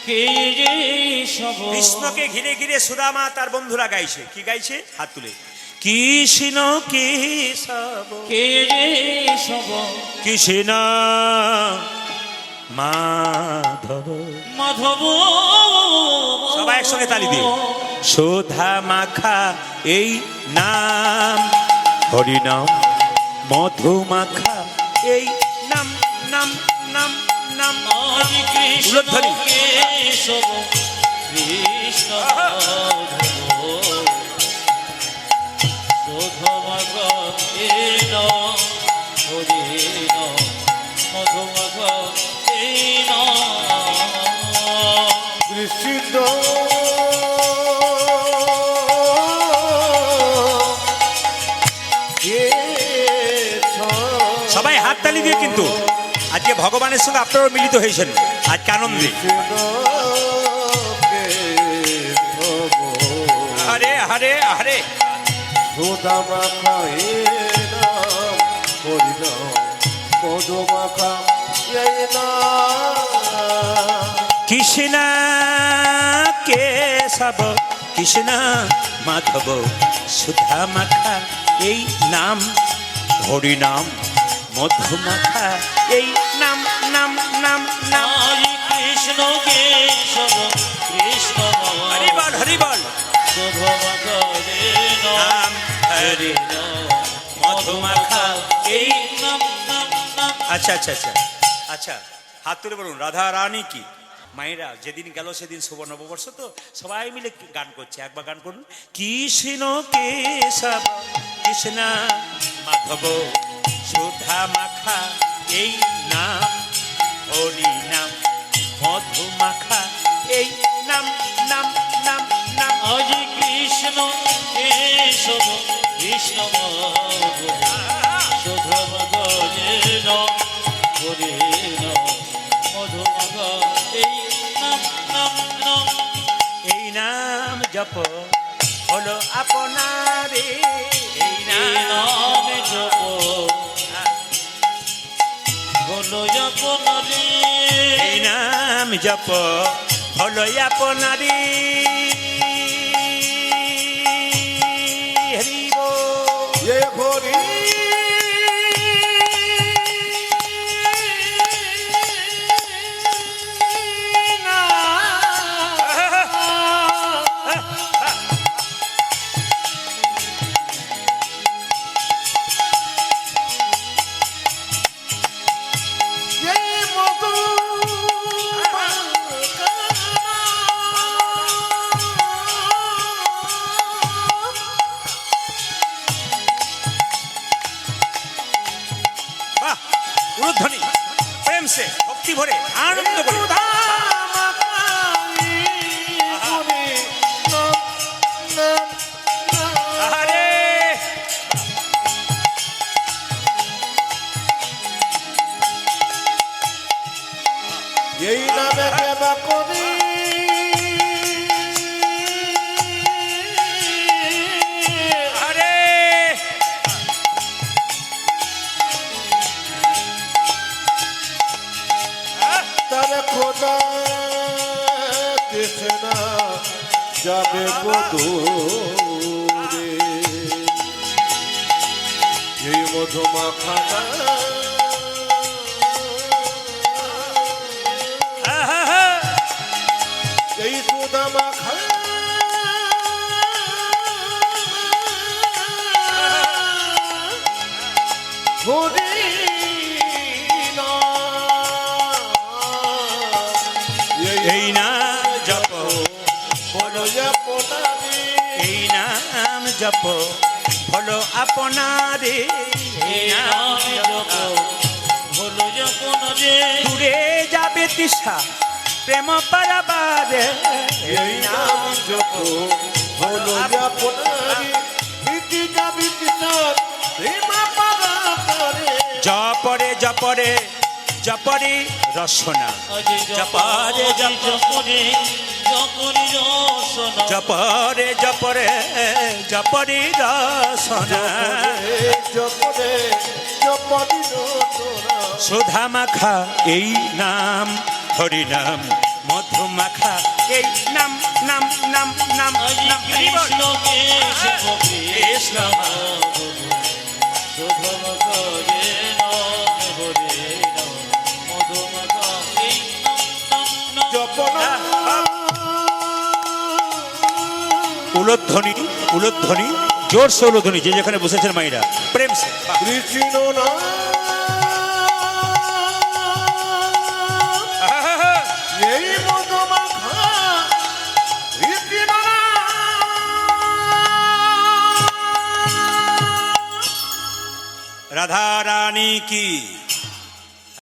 কেশব কৃষ্ণকে ঘিরে ঘিরে সুদামা তার বন্ধুরা গাইছে। কি গাইছে? হাত তুলে কৃষ্ণ কেশব কেশব কৃষ্ণ মাধব। মাধব সবাই একসঙ্গে তালি দিয়ে সুধা মাখা এই নাম, হরিনাম মধু মাখা এই নাম, নাম নাম নাম। হরি কৃষ্ণ উলধ্বনি। কেশব কৃষ্ণ মাধব শোধমাগ এই নাম, হরি নাম মধুমাগ এই নাম। কৃষ্ণ সবাই হাত তালি দিয়ে কিন্তু আজকে ভগবানের সঙ্গে আপনারাও মিলিত হয়েছেন আজকে আনন্দে। হরে হরে হরে সুদা মাখা এ নাম, হরিনাম মধু মাখা এই নাম। কৃষ্ণ কেশব কৃষ্ণ মাধব সুধা মাখা এই নাম, হরিনাম মধু মাখা এই নাম, নাম নাম নাম। হরি কৃষ্ণ কেশব কৃষ্ণ হরি বল হরি বল শোধমাগ এই নাম, নাম হরি মধু মাখা এই। নাম নাম নাম। আচ্ছা আচ্ছা আচ্ছা আচ্ছা, হাত তুলে বলুন রাধা রানী কি। মায়েরা যেদিন গেল সেদিন শুভ নববর্ষ, তো সবাই মিলে গান করছে। একবার গান করুন কৃষ্ণ কেশব কৃষ্ণ মাধব সুধা মাখা এই নাম, হরি নাম মধু মাখা এই নাম, নাম নাম নাম। হরি কৃষ্ণ কেশব কৃষ্ণ মাধব শোধমাগ এই নাম, হরি নাম মধুমাগ এই নাম, নাম নাম। এই নাম জপ হলো আপনারে, এই এই নাম নাম জপ হলো আপনারে, এই নাম জপ হলো আপনারে। হরি বল। এ হরি এই মধু বাহ, উলুধ্বনি প্রেম সে ভক্তি ভরে আনন্দ করে। আরে এই নামে কেবা করি আরে তার খোদা কৃষ্ণ যাবে বধূরে এই মধুমাখানা এই সুদা মাখা হরি এই নাম জপ বলো আপনারে এই নাম জপ হলো আপনারে, এই এই নাম নাম জপ হলো আপনারে, দূরে যাবে তৃষা প্রেম পারাবারে। এই নাম জপ হলো আপনারে মিটি যাবি কিশোর প্রেমা পারা করে জপরে জপরে জপরে রসনা আজি জপারে জপরে জপরে রসনা জপরে জপরে জপরে রসনা জপরে জপরি তোরা সুধা মাখা এই নাম হরি নাম মধু মাখা এই নাম নাম নাম নাম আজি নাম কৃষ্ণ কেশব কৃষ্ণ শোভম করে নাম হরে নাম মধুমকা এই নাম নাম জপনা উলধ্বনি উলধ্বনি জোরসে উলধ্বনি যে যেখানে বসেছেন মাইরা প্রেম সে বাহ। কৃষ্ণ না আহা, এই মধুমাখা কৃষ্ণ না রাধা রানী কি